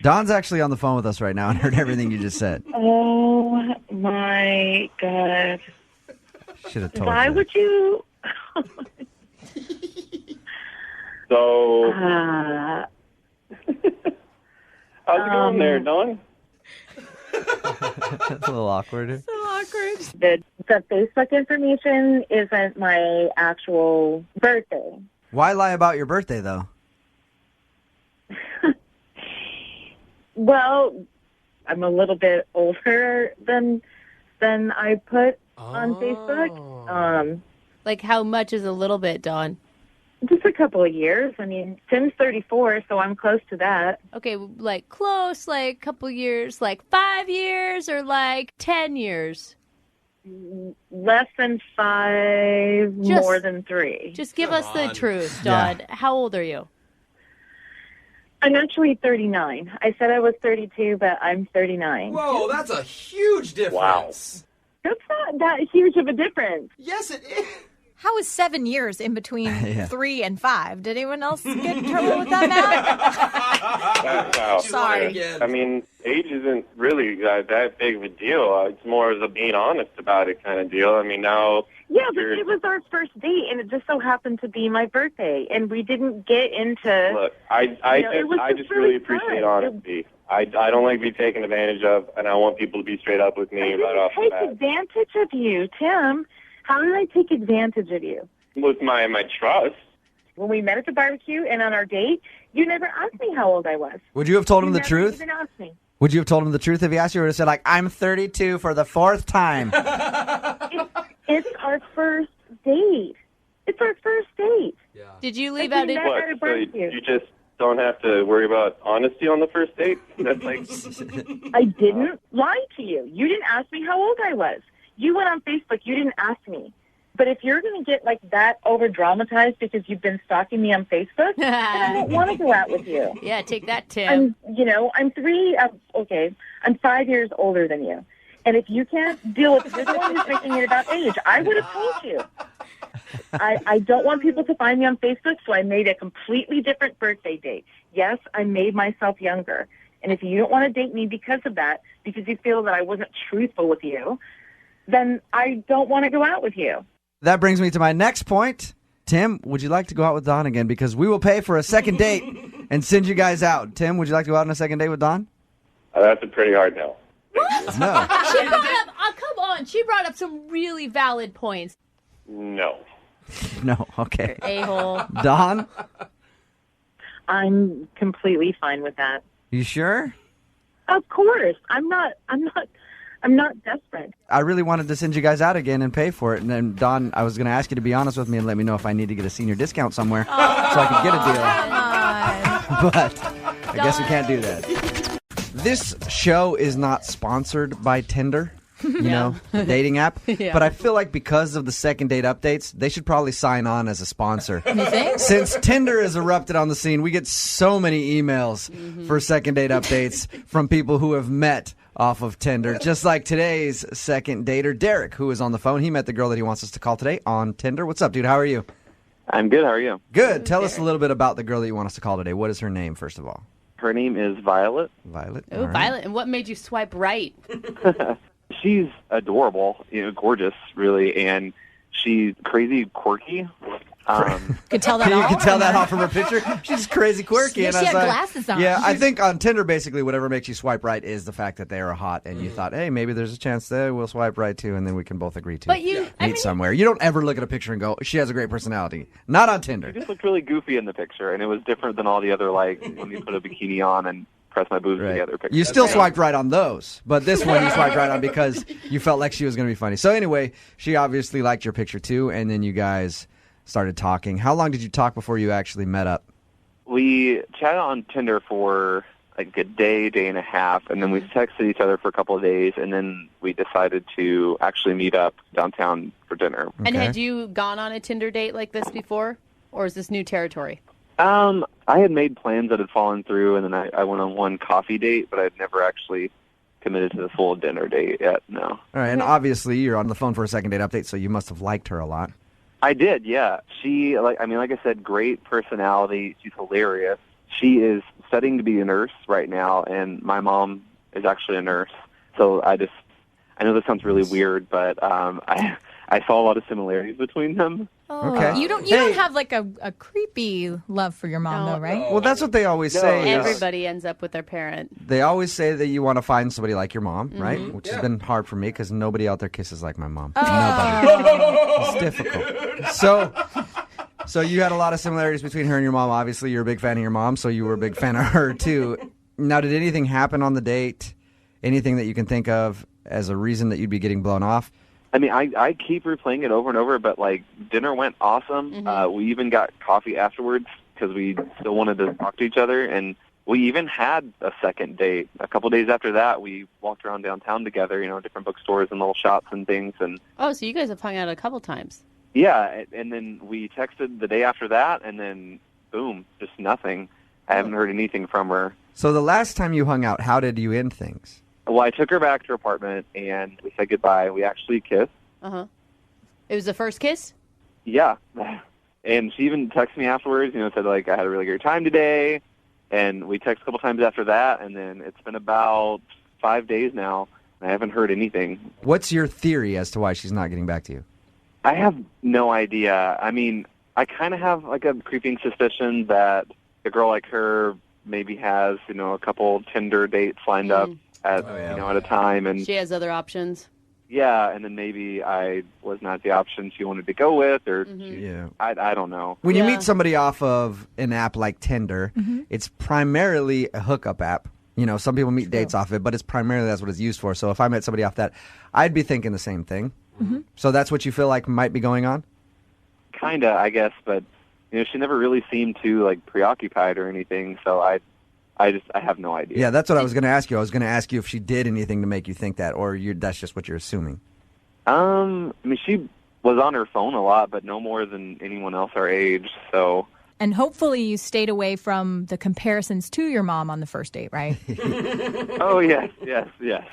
Don's actually on the phone with us right now and heard everything you just said. Oh, my God. Should have told Why you. would you? So, Uh, how's it going there, Dawn? That's a little awkward. the Facebook information isn't my actual birthday. Why lie about your birthday, though? Well, I'm a little bit older than I put on Facebook. Like, how much is a little bit, Dawn? Just a couple of years. I mean, Tim's 34, so I'm close to that. Okay, like close, like couple years, like 5 years or like 10 years? Less than 5, Just- more than 3. Just give Come us the on. truth, Yeah. Dawn. How old are you? I'm actually 39. I said I was 32, but I'm 39. Whoa, that's a huge difference. That's not that huge of a difference. Yes, it is. How is 7 years in between Yeah. 3 and 5? Did anyone else get in trouble with that math? Wow. She's lying Sorry. again. I mean, age isn't really that big of a deal. It's more of a being honest about it kind of deal. I mean, now... Yeah, but it was our first date, and it just so happened to be my birthday, and we didn't get into... Look, it was I just really really appreciate fun. honesty. I don't like to be taken advantage of, and I want people to be straight up with me I right off the didn't bat. take advantage of you, Tim. How did I take advantage of you? With my trust. When we met at the barbecue and on our date, you never asked me how old I was. Would you have told him You the never truth? even asked me. Would you have told him the truth if he asked you, or would have said, like, I'm 32 for the 4th time? It's our first date. It's our first date. Yeah. Did you leave Like, out we it? met What? at a So barbecue. you just don't have to worry about honesty on the first date? That's like... I didn't lie to you. You didn't ask me how old I was. You went on Facebook. You didn't ask me. But if you're going to get like that over dramatized because you've been stalking me on Facebook, then I don't want to go out with you. Yeah, take that, Tim. I'm 5 years older than you. And if you can't deal with, you're the one who's making it about age. I would have told you. I don't want people to find me on Facebook, so I made a completely different birthday date. Yes, I made myself younger. And if you don't want to date me because of that, because you feel that I wasn't truthful with you, then I don't want to go out with you. That brings me to my next point. Tim, would you like to go out with Dawn again? Because we will pay for a second date and send you guys out. Tim, would you like to go out on a second date with Dawn? That's a pretty hard no. No. She brought up, come on, she brought up some really valid points. No. No. Okay. A-hole. Dawn, I'm completely fine with that. you sure? Of course. I'm not desperate. I really wanted to send you guys out again and pay for it. And then, Dawn, I was going to ask you to be honest with me and let me know if I need to get a senior discount somewhere so I could get a deal. But I guess we can't do that. This show is not sponsored by Tinder, you know, the dating app. Yeah. But I feel like because of the second date updates, they should probably sign on as a sponsor. You think? Since Tinder has erupted on the scene, we get so many emails for second date updates from people who have met off of Tinder. Just like today's second dater, Derek, who is on the phone. He met the girl that he wants us to call today on Tinder. What's up, dude? How are you? I'm good. How are you? Good. Tell us a little bit about the girl that you want us to call today. What is her name, first of all? Her name is Violet. Violet. Oh, All right. Violet. And what made you swipe right? She's adorable, gorgeous, really, and she's crazy quirky. Could tell that You all. can tell that off from her picture. She's crazy quirky. Yeah, and she I was had like, glasses on. Yeah, I think on Tinder, basically, whatever makes you swipe right is the fact that they are hot, and you thought, hey, maybe there's a chance that we'll swipe right too, and then we can both agree to But you, meet somewhere. You don't ever look at a picture and go, she has a great personality. Not on Tinder. She just looked really goofy in the picture, and it was different than all the other, like, when you put a bikini on and press my boobs together pictures. You still swiped right on those, but this one you swiped right on because you felt like she was going to be funny. So anyway, she obviously liked your picture too, and then you guys started talking. How long did you talk before you actually met up? We chatted on Tinder for like a day and a half, and then we texted each other for a couple of days, and then we decided to actually meet up downtown for dinner. And had you gone on a Tinder date like this before, or is this new territory? I had made plans that had fallen through, and then I went on one coffee date, but I'd never actually committed to the full dinner date yet, no. All right, and obviously you're on the phone for a second date update, so you must have liked her a lot. I did, yeah. She, like I said, great personality. She's hilarious. She is studying to be a nurse right now, and my mom is actually a nurse. So I know this sounds really weird, but I saw a lot of similarities between them. Oh, okay. You don't have like a creepy love for your mom, though, right? Well, that's what they always say. Everybody ends up with their parent. They always say that you want to find somebody like your mom, right? Which has been hard for me because nobody out there kisses like my mom. Nobody. It's difficult. So you had a lot of similarities between her and your mom. Obviously, you're a big fan of your mom, so you were a big fan of her, too. Now, did anything happen on the date? Anything that you can think of as a reason that you'd be getting blown off? I mean, I keep replaying it over and over, but, like, dinner went awesome. We even got coffee afterwards because we still wanted to talk to each other, and we even had a second date. A couple days after that, we walked around downtown together, different bookstores and little shops and things. And oh, so you guys have hung out a couple times. Yeah, and then we texted the day after that, and then, boom, just nothing. I haven't heard anything from her. So the last time you hung out, how did you end things? Well, I took her back to her apartment, and we said goodbye. We actually kissed. Uh-huh. It was the first kiss? Yeah. And she even texted me afterwards, said, like, I had a really great time today. And we texted a couple times after that, and then it's been about 5 days now, and I haven't heard anything. What's your theory as to why she's not getting back to you? I have no idea. I mean, I kind of have, like, a creeping suspicion that a girl like her maybe has, a couple Tinder dates lined up at a time, and she has other options. Yeah, and then maybe I was not the option she wanted to go with, or I don't know. When you meet somebody off of an app like Tinder, it's primarily a hookup app. Some people meet dates off it, but it's primarily that's what it's used for. So if I met somebody off that, I'd be thinking the same thing. So that's what you feel like might be going on? Kinda, I guess, but she never really seemed too like preoccupied or anything. So I have no idea. Yeah, that's what I was going to ask you. I was going to ask you if she did anything to make you think that, or that's just what you're assuming. I mean, she was on her phone a lot, but no more than anyone else our age. So. And hopefully you stayed away from the comparisons to your mom on the first date, right? Oh, yes.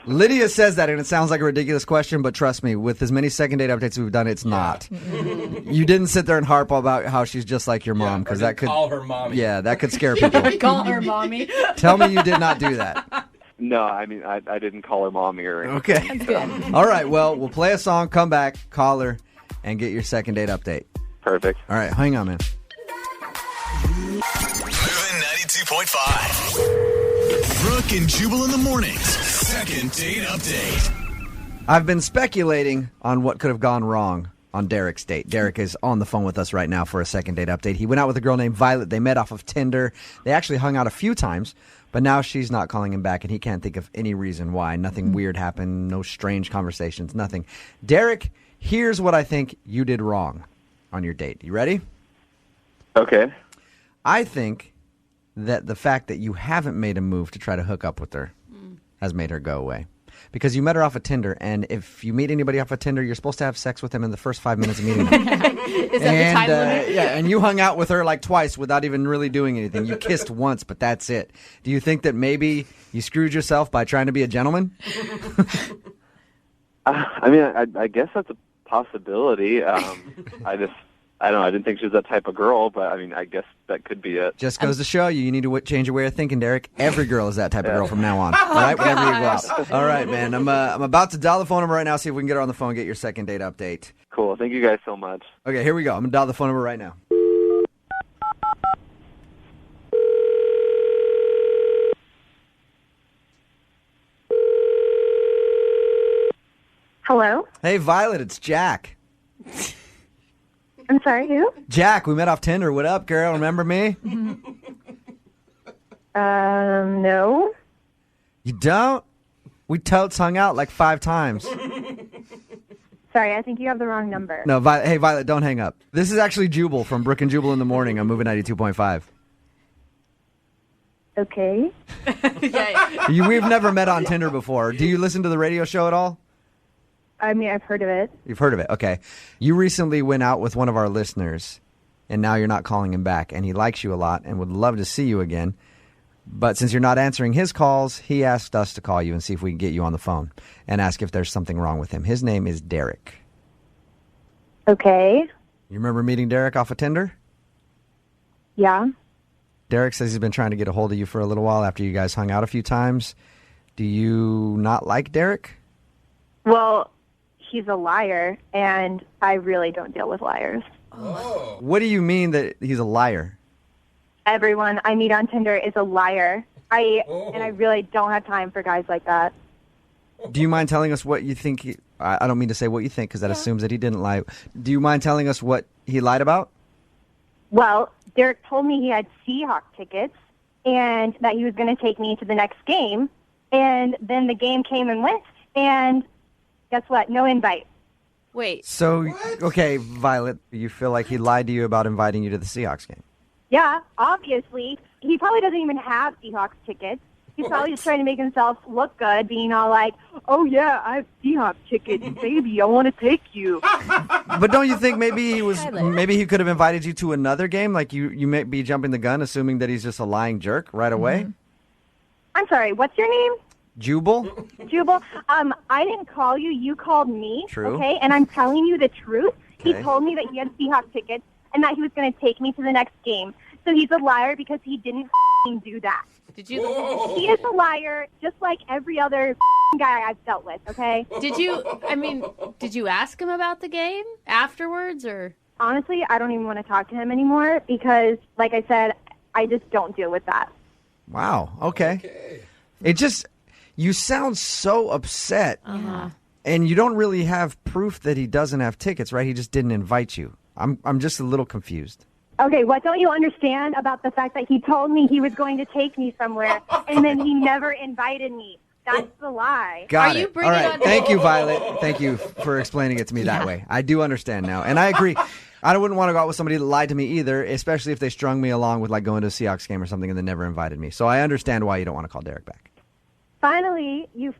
Lydia says that, and it sounds like a ridiculous question, but trust me, with as many second date updates we've done, it's not. You didn't sit there and harp about how she's just like your mom, because that could call her mommy. Yeah, that could scare people. Call her mommy. Tell me you did not do that. No, I mean, I didn't call her mommy or anything. Okay. That's good. All right, well, we'll play a song, come back, call her, and get your second date update. Perfect. All right, hang on, man. Moving 92.5. Brooke and Jubal in the mornings. Second date update. I've been speculating on what could have gone wrong on Derek's date. Derek is on the phone with us right now for a second date update. He went out with a girl named Violet. They met off of Tinder. They actually hung out a few times, but now she's not calling him back, and he can't think of any reason why. Nothing weird happened, no strange conversations, nothing. Derek, here's what I think you did wrong on your date. You ready? Okay. I think that the fact that you haven't made a move to try to hook up with her has made her go away. Because you met her off of Tinder, and if you meet anybody off of Tinder, you're supposed to have sex with them in the first 5 minutes of meeting them. Is that the time limit? Yeah, and you hung out with her like twice without even really doing anything. You kissed once, but that's it. Do you think that maybe you screwed yourself by trying to be a gentleman? I mean, I guess that's a possibility. I don't know. I didn't think she was that type of girl, but I mean, I guess that could be it. Just goes to show you need to change your way of thinking, Derek. Every girl is that type of girl from now on. All right, whenever you go out. All right, man. I'm about to dial the phone number right now, see if we can get her on the phone, get your second date update. Cool. Thank you guys so much. Okay, here we go. I'm going to dial the phone number right now. Hello? Hey, Violet, it's Jack. I'm sorry, who? Jack, we met off Tinder. What up, girl? Remember me? No. You don't? We totes hung out like 5 times. Sorry, I think you have the wrong number. No, hey, Violet, don't hang up. This is actually Jubal from Brooke and Jubal in the morning. I'm moving 92.5. Okay. We've never met on Tinder before. Do you listen to the radio show at all? I mean, I've heard of it. You've heard of it. Okay. You recently went out with one of our listeners, and now you're not calling him back, and he likes you a lot and would love to see you again. But since you're not answering his calls, he asked us to call you and see if we can get you on the phone and ask if there's something wrong with him. His name is Derek. Okay. You remember meeting Derek off of Tinder? Yeah. Derek says he's been trying to get a hold of you for a little while after you guys hung out a few times. Do you not like Derek? Well, he's a liar, and I really don't deal with liars. Oh. What do you mean that he's a liar? Everyone I meet on Tinder is a liar. And I really don't have time for guys like that. Do you mind telling us what you think? I don't mean to say what you think because that assumes that he didn't lie. Do you mind telling us what he lied about? Well, Derek told me he had Seahawks tickets and that he was going to take me to the next game. And then the game came and went, and guess what? No invite. Wait. So, okay, Violet, you feel like he lied to you about inviting you to the Seahawks game? Yeah, obviously. He probably doesn't even have Seahawks tickets. He's probably just trying to make himself look good, being all like, oh, yeah, I have Seahawks tickets, baby, I want to take you. But don't you think maybe he could have invited you to another game? Like you may be jumping the gun, assuming that he's just a lying jerk right away? Mm-hmm. I'm sorry, what's your name? Jubal? Jubal, I didn't call you. You called me. True. Okay, and I'm telling you the truth. Okay. He told me that he had Seahawks tickets and that he was going to take me to the next game. So he's a liar because he didn't do that. Did you? He is a liar, just like every other guy I've dealt with. Okay. Did you ask him about the game afterwards, or? Honestly, I don't even want to talk to him anymore because, like I said, I just don't deal with that. Wow. Okay. It just, you sound so upset. Uh-huh. And you don't really have proof that he doesn't have tickets, right? He just didn't invite you. I'm just a little confused. Okay, what don't you understand about the fact that he told me he was going to take me somewhere and then he never invited me? That's the lie. Got it. All right. Thank you, Violet. Thank you for explaining it to me that way. I do understand now. And I agree. I wouldn't want to go out with somebody that lied to me either, especially if they strung me along with like going to a Seahawks game or something and then never invited me. So I understand why you don't want to call Derek back. Finally, you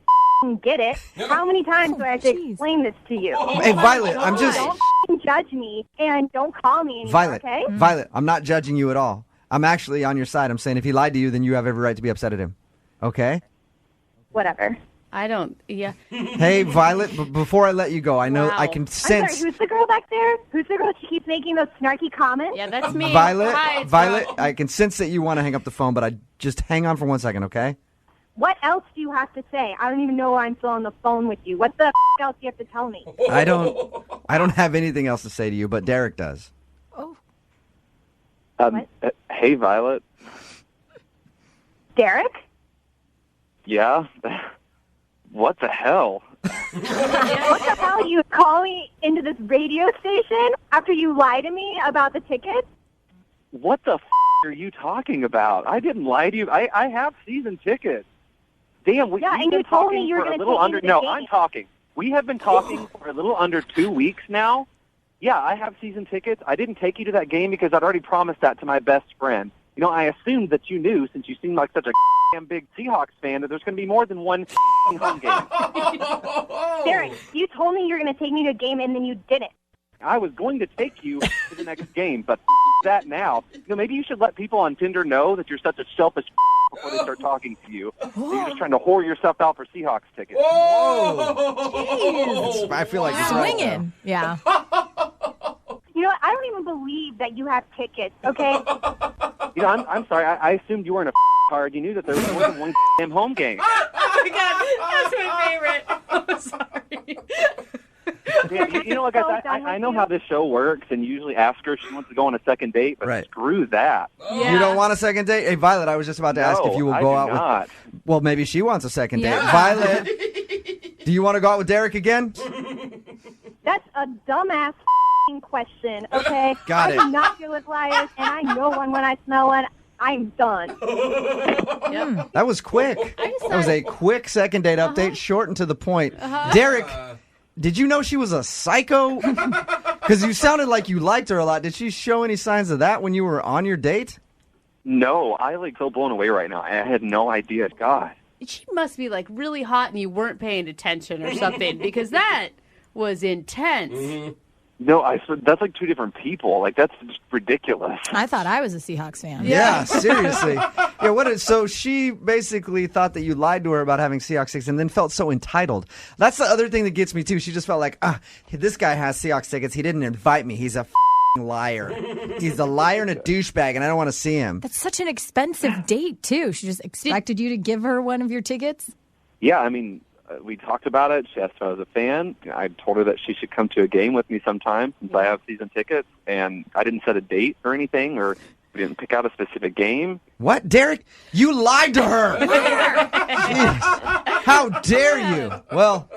get it. How many times do I have to explain this to you? Hey, Violet, I'm just... Don't judge me and don't call me anymore, Violet, okay? Violet, I'm not judging you at all. I'm actually on your side. I'm saying if he lied to you, then you have every right to be upset at him. Okay? Whatever. I don't, yeah. Hey, Violet, before I let you go, I know I can sense... I'm sorry, who's the girl back there? Who's the girl that keeps making those snarky comments? Yeah, that's me. Violet, Hi, it's Violet, Val. I can sense that you want to hang up the phone, but I just hang on for 1 second, okay? What else do you have to say? I don't even know why I'm still on the phone with you. What the else do you have to tell me? I don't have anything else to say to you, but Derek does. Hey, Violet. Derek? Yeah? What the hell? What the hell? You call me into this radio station after you lie to me about the tickets? What the are you talking about? I didn't lie to you. I have season tickets. Damn, we've and been you told me talking you were for a going to little take under. me to No, the I'm game. talking. We have been talking for a little under 2 weeks now. Yeah, I have season tickets. I didn't take you to that game because I'd already promised that to my best friend. You know, I assumed that you knew, since you seem like such a damn big Seahawks fan, that there's going to be more than one home game. Derek, you told me you were going to take me to a game and then you didn't. I was going to take you to the next game, but that now. You know, maybe you should let people on Tinder know that you're such a selfish before they start talking to you. So you're just trying to whore yourself out for Seahawks tickets. Whoa! I feel like it's swinging. Yeah. You know what? I don't even believe that you have tickets, okay? You know, I'm sorry. I assumed you weren't a card. You knew that there was more than one damn home game. Oh my God, that's my favorite. I'm sorry. You know what, guys? I know how this show works, and you usually ask her if she wants to go on a second date, but screw that. Yeah. You don't want a second date? Hey, Violet, I was just about to ask if you will go out with... Well, maybe she wants a second date. Violet, do you want to go out with Derek again? That's a dumbass question, okay? Got I it. do not deal with liars, and I know one when I smell one. I'm done. That was quick. That was a quick second date update, short and to the point. Derek, did you know she was a psycho? Because you sounded like you liked her a lot. Did she show any signs of that when you were on your date? No, I so blown away right now. I had no idea. God. She must be really hot and you weren't paying attention or something because that was intense. Mm-hmm. No, that's two different people. That's just ridiculous. I thought I was a Seahawks fan. Yeah, seriously. Yeah, so she basically thought that you lied to her about having Seahawks tickets and then felt so entitled. That's the other thing that gets me too. She just felt like, this guy has Seahawks tickets. He didn't invite me. He's a liar. He's a liar and a douchebag, and I don't want to see him. That's such an expensive date, too. She just expected you to give her one of your tickets? Yeah, we talked about it. She asked if I was a fan. I told her that she should come to a game with me sometime since I have season tickets, and I didn't set a date or anything, or we didn't pick out a specific game. What, Derek? You lied to her! Jeez. How dare you? Well,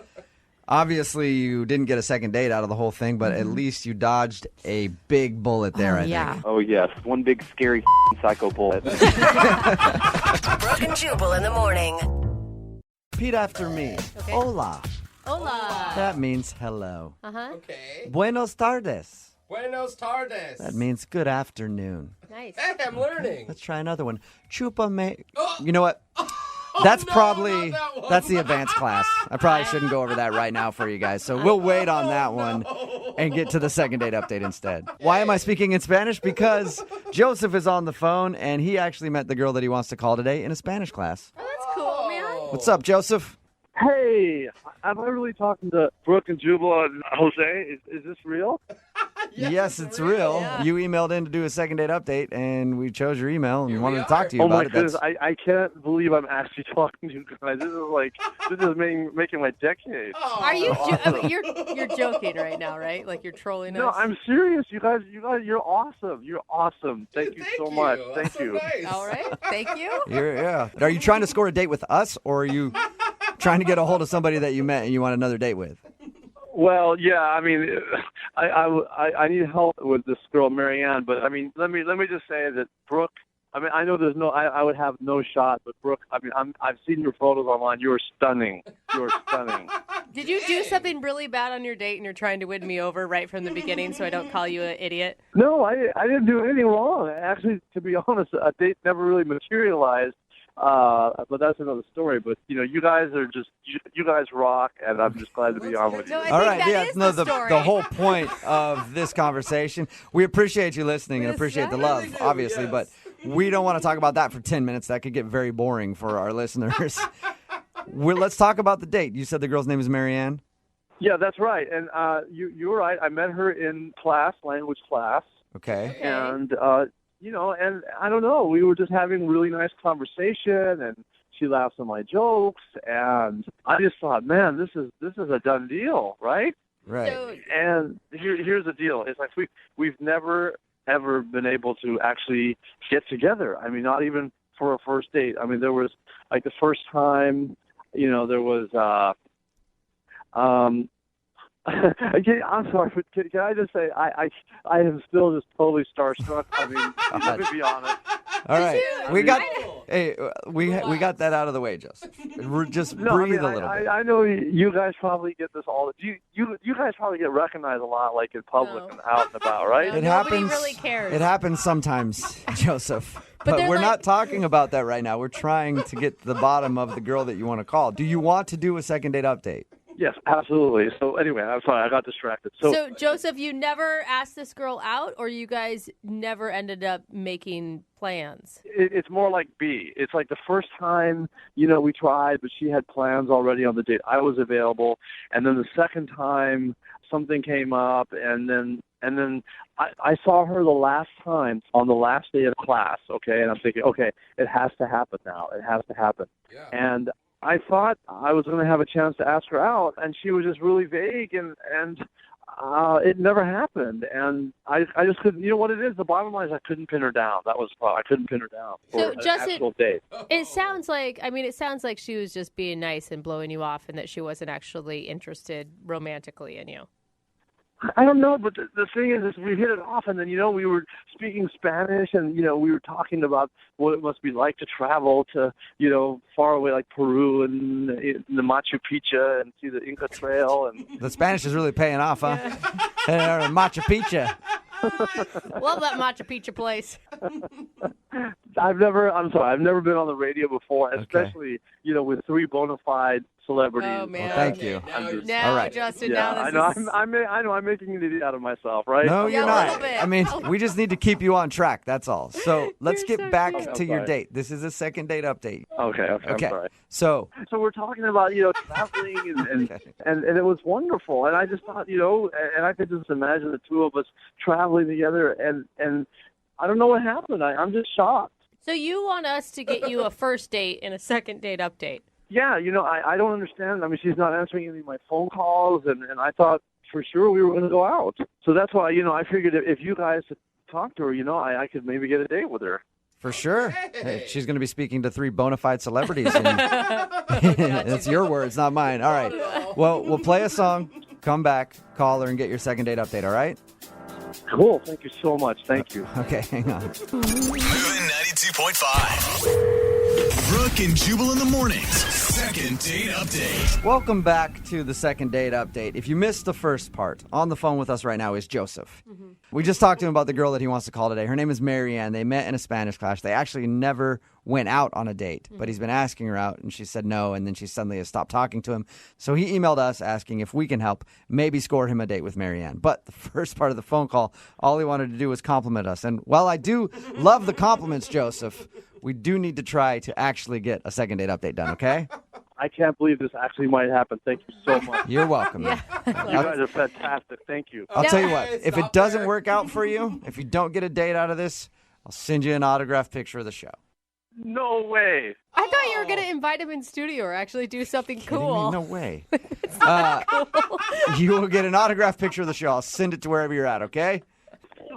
obviously, you didn't get a second date out of the whole thing, but at least you dodged a big bullet there, I think. Oh, yes. One big, scary psycho bullet. Brooke and Jubal in the morning. Repeat after me. Okay. Hola. Hola. That means hello. Uh-huh. Okay. Buenos tardes. Buenos tardes. That means good afternoon. Nice. Hey, I'm learning. Let's try another one. Chupame. You know what? That's probably, that's the advanced class. I probably shouldn't go over that right now for you guys. So we'll wait on that one and get to the second date update instead. Why am I speaking in Spanish? Because Joseph is on the phone and he actually met the girl that he wants to call today in a Spanish class. Oh, that's cool, man. What's up, Joseph? Hey, am I really talking to Brooke and Jubal and Jose? Is this real? Yes, it's real. Yeah. You emailed in to do a second date update, and we chose your email and wanted to talk to you about it. Oh, my goodness. I can't believe I'm actually talking to you guys. This is making my decade. Are you? Awesome. You're joking right now, right? You're trolling us. No, I'm serious. You guys, you're awesome. You're awesome. Thank you so much. Thank you. Nice. All right. Thank you. Yeah. Are you trying to score a date with us, or are you trying to get a hold of somebody that you met and you want another date with? Well, yeah. I need help with this girl, Marianne. But let me just say that Brooke. I know I would have no shot, but Brooke. I've seen your photos online. You're stunning. You're stunning. Did you do something really bad on your date and you're trying to win me over right from the beginning so I don't call you an idiot? No, I didn't do anything wrong. Actually, to be honest, a date never really materialized. But that's another story. But you guys are you guys rock, and I'm just glad to be on with you. No, All right, the whole point of this conversation. We appreciate you listening and appreciate the love, obviously, but we don't want to talk about that for 10 minutes. That could get very boring for our listeners. Let's talk about the date. You said the girl's name is Marianne? Yeah, that's right. And you were right. I met her in language class. Okay. And and I don't know, we were just having really nice conversation, and she laughs at my jokes, and I just thought, man, this is a done deal, right? Right. And here's the deal: it's we've never ever been able to actually get together. Not even for a first date. There was the first time, there was. I'm sorry, but can I just say I am still just totally starstruck. Let me be honest. All right, we got that out of the way, Joseph. Just breathe a little bit. I know you guys probably get this all. You guys probably get recognized a lot, in public and out and about, right? It Nobody happens. really cares. It happens sometimes, Joseph. But we're not talking about that right now. We're trying to get to the bottom of the girl that you want to call. Do you want to do a second date update? Yes, absolutely. So anyway, I'm sorry, I got distracted. So Joseph, you never asked this girl out, or you guys never ended up making plans? It's more like B. It's the first time, we tried, but she had plans already on the date. I was available. And then the second time, something came up, and then I saw her the last time on the last day of class, okay? And I'm thinking, okay, it has to happen now. It has to happen. Yeah. And I thought I was going to have a chance to ask her out, and she was just really vague, and it never happened. And I just couldn't. You know what it is? The bottom line is I couldn't pin her down. That was the problem. I couldn't pin her down for an actual date. It sounds like she was just being nice and blowing you off, and that she wasn't actually interested romantically in you. I don't know, but the thing is we hit it off, and then, we were speaking Spanish, and, we were talking about what it must be like to travel to, far away like Peru and the Machu Picchu and see the Inca Trail. And the Spanish is really paying off, huh? Machu Picchu. Love that Machu Picchu place. I've never been on the radio before, especially, with three bona fide celebrities. Oh, man. Well, thank you. Now, all right. Justin, Yeah, now I this know. is... I know. I'm making an idiot out of myself, right? No, Yeah, you're a not. little bit. I mean, we just need to keep you on track. That's all. So let's You're get so back cute. to your sorry. date. This is a second date update. Okay. I'm sorry. So So we're talking about, traveling and it was wonderful. And I just thought, and I could just imagine the two of us traveling together and I don't know what happened. I'm just shocked. So you want us to get you a first date and a second date update? Yeah, I don't understand. I mean, she's not answering any of my phone calls and I thought for sure we were going to go out. So that's why, I figured if you guys talked to her, I could maybe get a date with her. for sure, hey, she's going to be speaking to three bona fide celebrities. And that's your words, not mine. All right. Well, we'll play a song, come back, call her, and get your second date update, all right? Cool. Thank you so much. Thank you. Okay, hang on. Moving 92.5. Brooke and Jubal in the mornings. Second date update. Welcome back to the second date update. If you missed the first part, on the phone with us right now is Joseph. We just talked to him about the girl that he wants to call today. Her name is Marianne. They met in a Spanish class. They actually never went out on a date, but he's been asking her out, and she said no, and then she suddenly has stopped talking to him. So he emailed us asking if we can help, maybe score him a date with Marianne. But the first part of the phone call, all he wanted to do was compliment us. And while I do love the compliments, Joseph, we do need to try to actually get a second date update done, okay? I can't believe this actually might happen. Thank you so much. You're welcome. You guys are fantastic. Thank you. I'll tell you what, if it doesn't work out for you, if you don't get a date out of this, I'll send you an autographed picture of the show. No way. I thought you were going to invite him in studio or actually do something cool. No way. You will get an autographed picture of the show. I'll send it to wherever you're at, okay?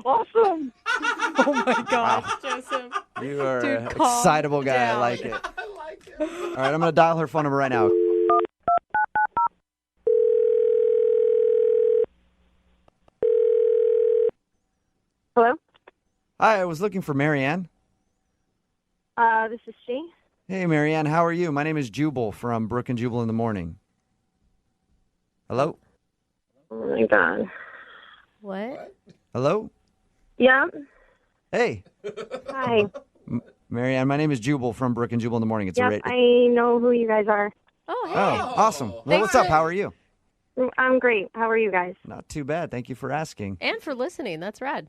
Awesome. Oh my gosh, Joseph. You are Dude, an calm excitable guy. down. I like it. All right, I'm going to dial her phone number right now. Hello? Hi, I was looking for Marianne. This is she. Hey, Marianne, how are you? My name is Jubal from Brooke and Jubal in the morning. Hello? Oh my God. What? Hello? Yeah. Hey. Hi. Marianne, my name is Jubal from Brooke and Jubal in the morning. It's Yep, I know who you guys are. Oh, hey. Oh, awesome. Well, Thanks what's up? for- How are you? I'm great. How are you guys? Not too bad. Thank you for asking. And for listening. That's rad.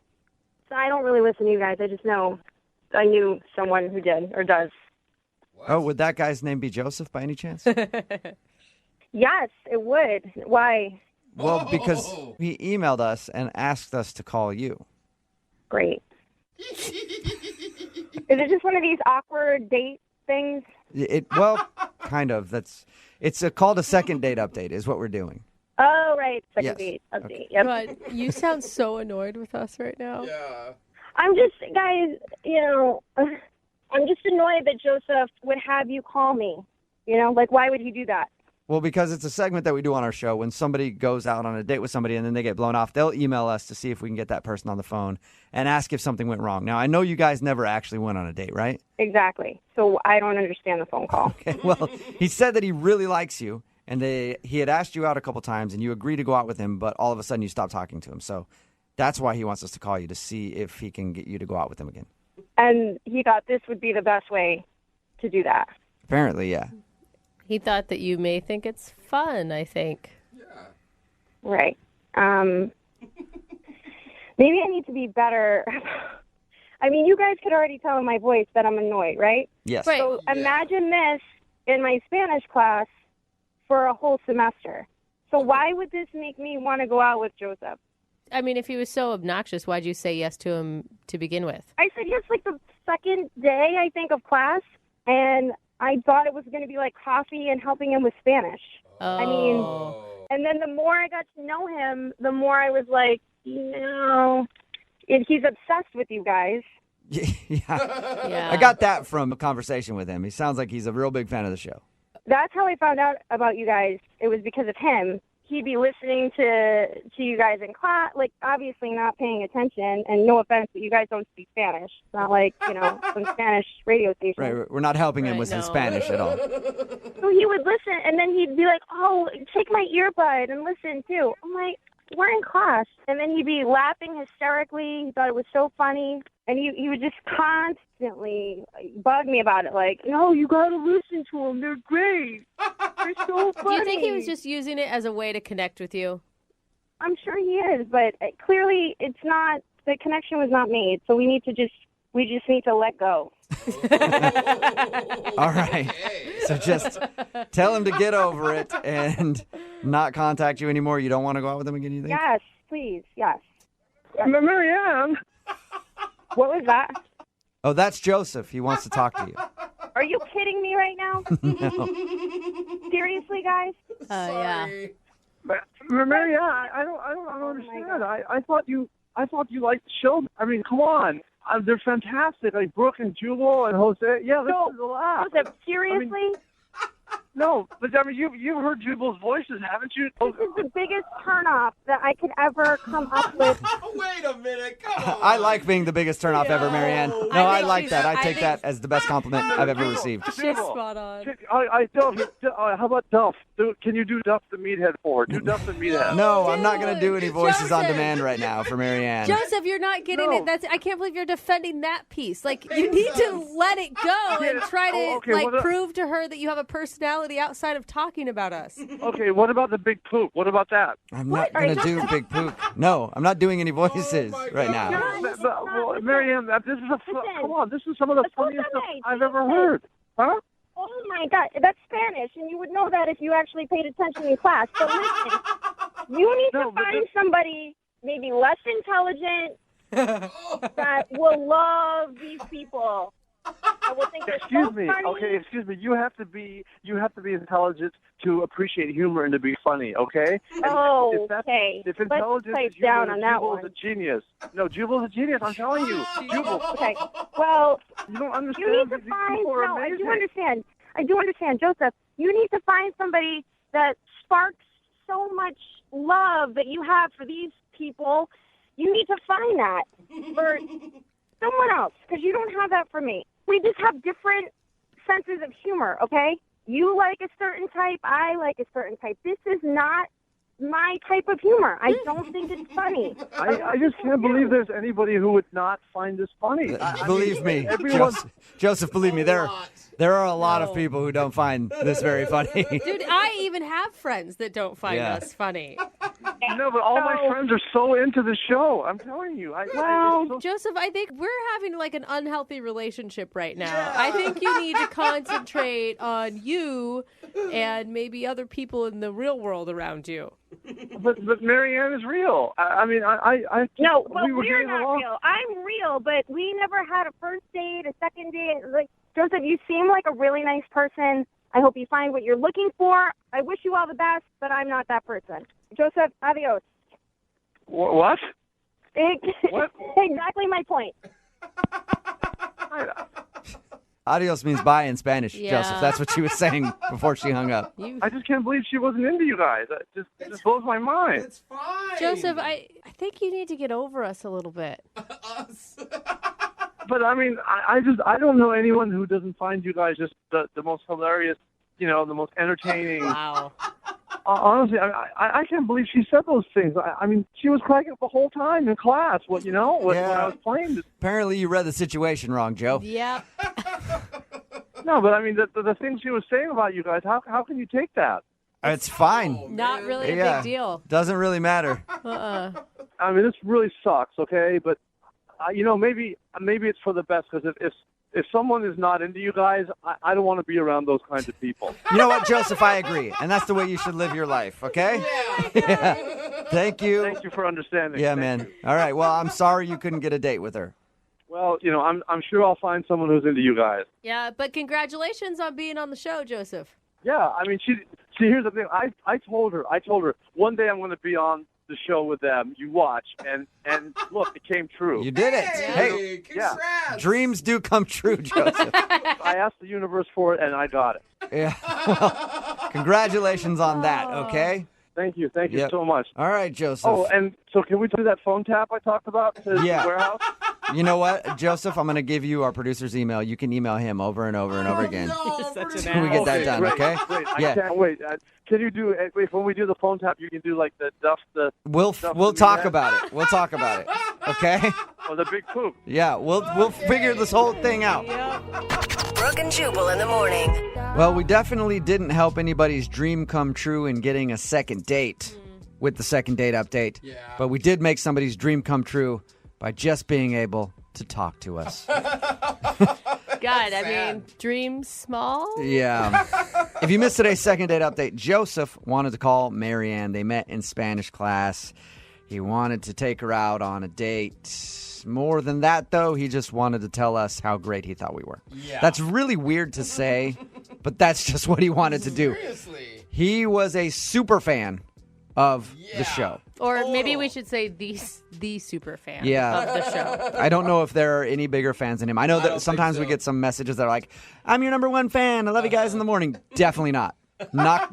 So I don't really listen to you guys. I just know I knew someone who did or does. Oh, would that guy's name be Joseph by any chance? Yes, it would. Why? Well, because he emailed us and asked us to call you. Great. Is it just one of these awkward date things? Well, kind of. It's called a second date update is what we're doing. Oh, right. Second Yes. date update. Okay. Yep. God, you sound so annoyed with us right now. Yeah. I'm just, guys, I'm just annoyed that Joseph would have you call me. Why would he do that? Well, because it's a segment that we do on our show. When somebody goes out on a date with somebody and then they get blown off, they'll email us to see if we can get that person on the phone and ask if something went wrong. Now, I know you guys never actually went on a date, right? Exactly. So I don't understand the phone call. Okay, well, he said that he really likes you, and he had asked you out a couple times, and you agreed to go out with him, but all of a sudden you stopped talking to him. So that's why he wants us to call you, to see if he can get you to go out with him again. And he thought this would be the best way to do that. Apparently, yeah. He thought that you may think it's fun, I think. Right. Maybe I need to be better. I mean, you guys could already tell in my voice that I'm annoyed, right? Yes. Right. So imagine this in my Spanish class for a whole semester. So why would this make me want to go out with Joseph? I mean, if he was so obnoxious, why'd you say yes to him to begin with? I said yes like the second day, I think, of class, and I thought it was going to be like coffee and helping him with Spanish. Oh. I mean, and then the more I got to know him, the more I was like, he's obsessed with you guys. Yeah. I got that from a conversation with him. He sounds like he's a real big fan of the show. That's how I found out about you guys. It was because of him. He'd be listening to you guys in class, like obviously not paying attention. And no offense, but you guys don't speak Spanish. It's not like, some Spanish radio station. Right, we're not helping him with his Spanish at all. So he would listen, and then he'd be like, "Oh, take my earbud and listen too." I'm like, we're in class, and then he'd be laughing hysterically. He thought it was so funny, and he would just constantly bug me about it. Like, no, you got to listen to them. They're great. They're so funny. Do you think he was just using it as a way to connect with you? I'm sure he is, but clearly it's not. The connection was not made, so we just need to let go. All right. So just tell him to get over it and not contact you anymore. You don't want to go out with him again, you think? Yes, please, yes. Marianne. What was that? Oh, that's Joseph. He wants to talk to you. Are you kidding me right now? No. Seriously, guys? Yeah. Marianne, I don't understand. I thought you liked the show. I mean, come on. They're fantastic. Like Brooke and Jubal and Jose. Yeah, this is a laugh. Joseph, seriously? No, but I mean, you've heard Jubal's voices, haven't you? This is the biggest turnoff that I could ever come up with. Wait a minute, come on. I like being the biggest turnoff ever, Marianne. No, I like that. I take that as the best compliment I've ever received. She's spot on. How about Duff? Can you do Duff the Meathead for her? Do Duff the Meathead. No, I'm not going to do any voices on demand right now for Marianne. Joseph, you're not getting it. I can't believe you're defending that piece. Like, you need to let it go and try to prove to her that you have a personality outside of talking about us. Okay, what about the big poop? What about that? I'm not going to do big poop. No, I'm not doing any voices right now. Well, Marianne, this is come on. This is some of the funniest stuff I've ever heard. Huh? Oh my God, that's Spanish, and you would know that if you actually paid attention in class. So listen, you need to find somebody maybe less intelligent that will love these people. I will think excuse me. Okay, excuse me. You have to be intelligent to appreciate humor and to be funny. Okay. Okay. If intelligence is humor, Jubal's a genius. No, Jubal's a genius. I'm telling you. Jubal. Okay. Well, you don't understand. You need to find. No, I do understand. I do understand, Joseph. You need to find somebody that sparks so much love that you have for these people. You need to find that for someone else, because you don't have that for me. We just have different senses of humor, okay? You like a certain type, I like a certain type. This is not my type of humor. I don't think it's funny. I just can't believe there's anybody who would not find this funny. Believe me, Joseph, believe me, there are a lot of people who don't find this very funny. Dude, I even have friends that don't find us funny. No, but all my friends are so into the show. I'm telling you. Joseph, I think we're having like an unhealthy relationship right now. Yeah. I think you need to concentrate on you and maybe other people in the real world around you. But Marianne is real. We're not real. I'm real, but we never had a first date, a second date. Like, Joseph, you seem like a really nice person. I hope you find what you're looking for. I wish you all the best, but I'm not that person. Joseph, adios. What? What? Exactly my point. Adios means bye in Spanish, Joseph. That's what she was saying before she hung up. I just can't believe she wasn't into you guys. It just blows my mind. It's fine. Joseph, I think you need to get over us a little bit. Us? But I mean, I don't know anyone who doesn't find you guys just the most hilarious, the most entertaining. Wow. Honestly, I can't believe she said those things. I mean, she was cracking up the whole time in class. When I was playing. Apparently, you read the situation wrong, Joe. Yep. No, but I mean, the things she was saying about you guys. How can you take that? It's fine. Not really a big deal. Doesn't really matter. I mean, this really sucks. Okay, but maybe it's for the best, because if someone is not into you guys, I don't want to be around those kinds of people. You know what, Joseph? I agree. And that's the way you should live your life, okay? Yeah. Thank you. Thank you for understanding. Yeah, man. All right. Well, I'm sorry you couldn't get a date with her. Well, I'm sure I'll find someone who's into you guys. Yeah, but congratulations on being on the show, Joseph. Yeah, I mean, see, here's the thing. I told her one day I'm going to be on the show with them. You watch, and look, it came true. You did it. Hey, congrats. Yeah. Dreams do come true, Joseph. I asked the universe for it, and I got it. Yeah. Well, congratulations on that, okay? Thank you so much. All right, Joseph. Oh, and so can we do that phone tap I talked about to the warehouse? You know what, Joseph? I'm going to give you our producer's email. You can email him over and over and over again. Till we get that done, great, okay? Great. I can't wait. Can you do? Wait, when we do the phone tap, you can do like the duff. We'll talk about it. We'll talk about it. Okay? Oh, the big poop. Yeah, we'll figure this whole thing out. Brooke and Jubal in the morning. Well, we definitely didn't help anybody's dream come true in getting a second date with the second date update. Yeah. But we did make somebody's dream come true by just being able to talk to us. God, I mean, dream small? Yeah. If you missed today's second date update, Joseph wanted to call Marianne. They met in Spanish class. He wanted to take her out on a date. More than that, though, he just wanted to tell us how great he thought we were. Yeah. That's really weird to say, but that's just what he wanted to do. Seriously? He was a super fan of the show. Or maybe we should say the super fan of Yeah. the show. I don't know if there are any bigger fans than him. I know that sometimes we get some messages that are like, I'm your number one fan. I love you guys in the morning. Definitely not.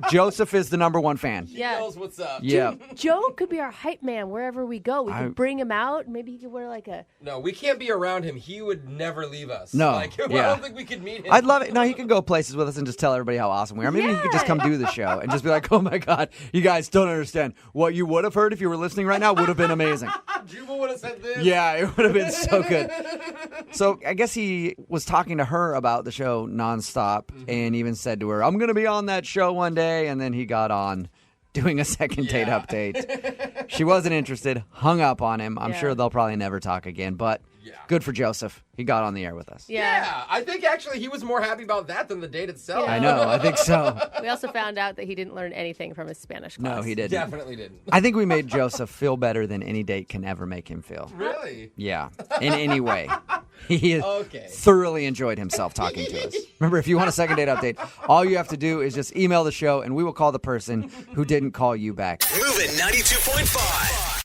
Joseph is the number one fan. He knows what's up. Yeah. Joe could be our hype man wherever we go. We could bring him out. Maybe he could wear like a... No, we can't be around him. He would never leave us. No. I don't think we could meet him. I'd love it. No, he could go places with us and just tell everybody how awesome we are. Maybe he could just come do the show and just be like, oh my God, you guys don't understand. What you would have heard if you were listening right now would have been amazing. Jubal would have said this. Yeah, it would have been so good. So I guess he was talking to her about the show nonstop and even said to her, I'm going to be on that show one day. And then he got on doing a second date update. She wasn't interested, hung up on him. I'm sure they'll probably never talk again, but good for Joseph. He got on the air with us. Yeah, I think actually he was more happy about that than the date itself. I know, I think so. We also found out that he didn't learn anything from his Spanish class. No, he didn't. Definitely didn't. I think we made Joseph feel better than any date can ever make him feel. Really? Yeah, in any way. He thoroughly enjoyed himself talking to us. Remember, if you want a second date update, all you have to do is just email the show, and we will call the person who didn't call you back. Moving 92.5.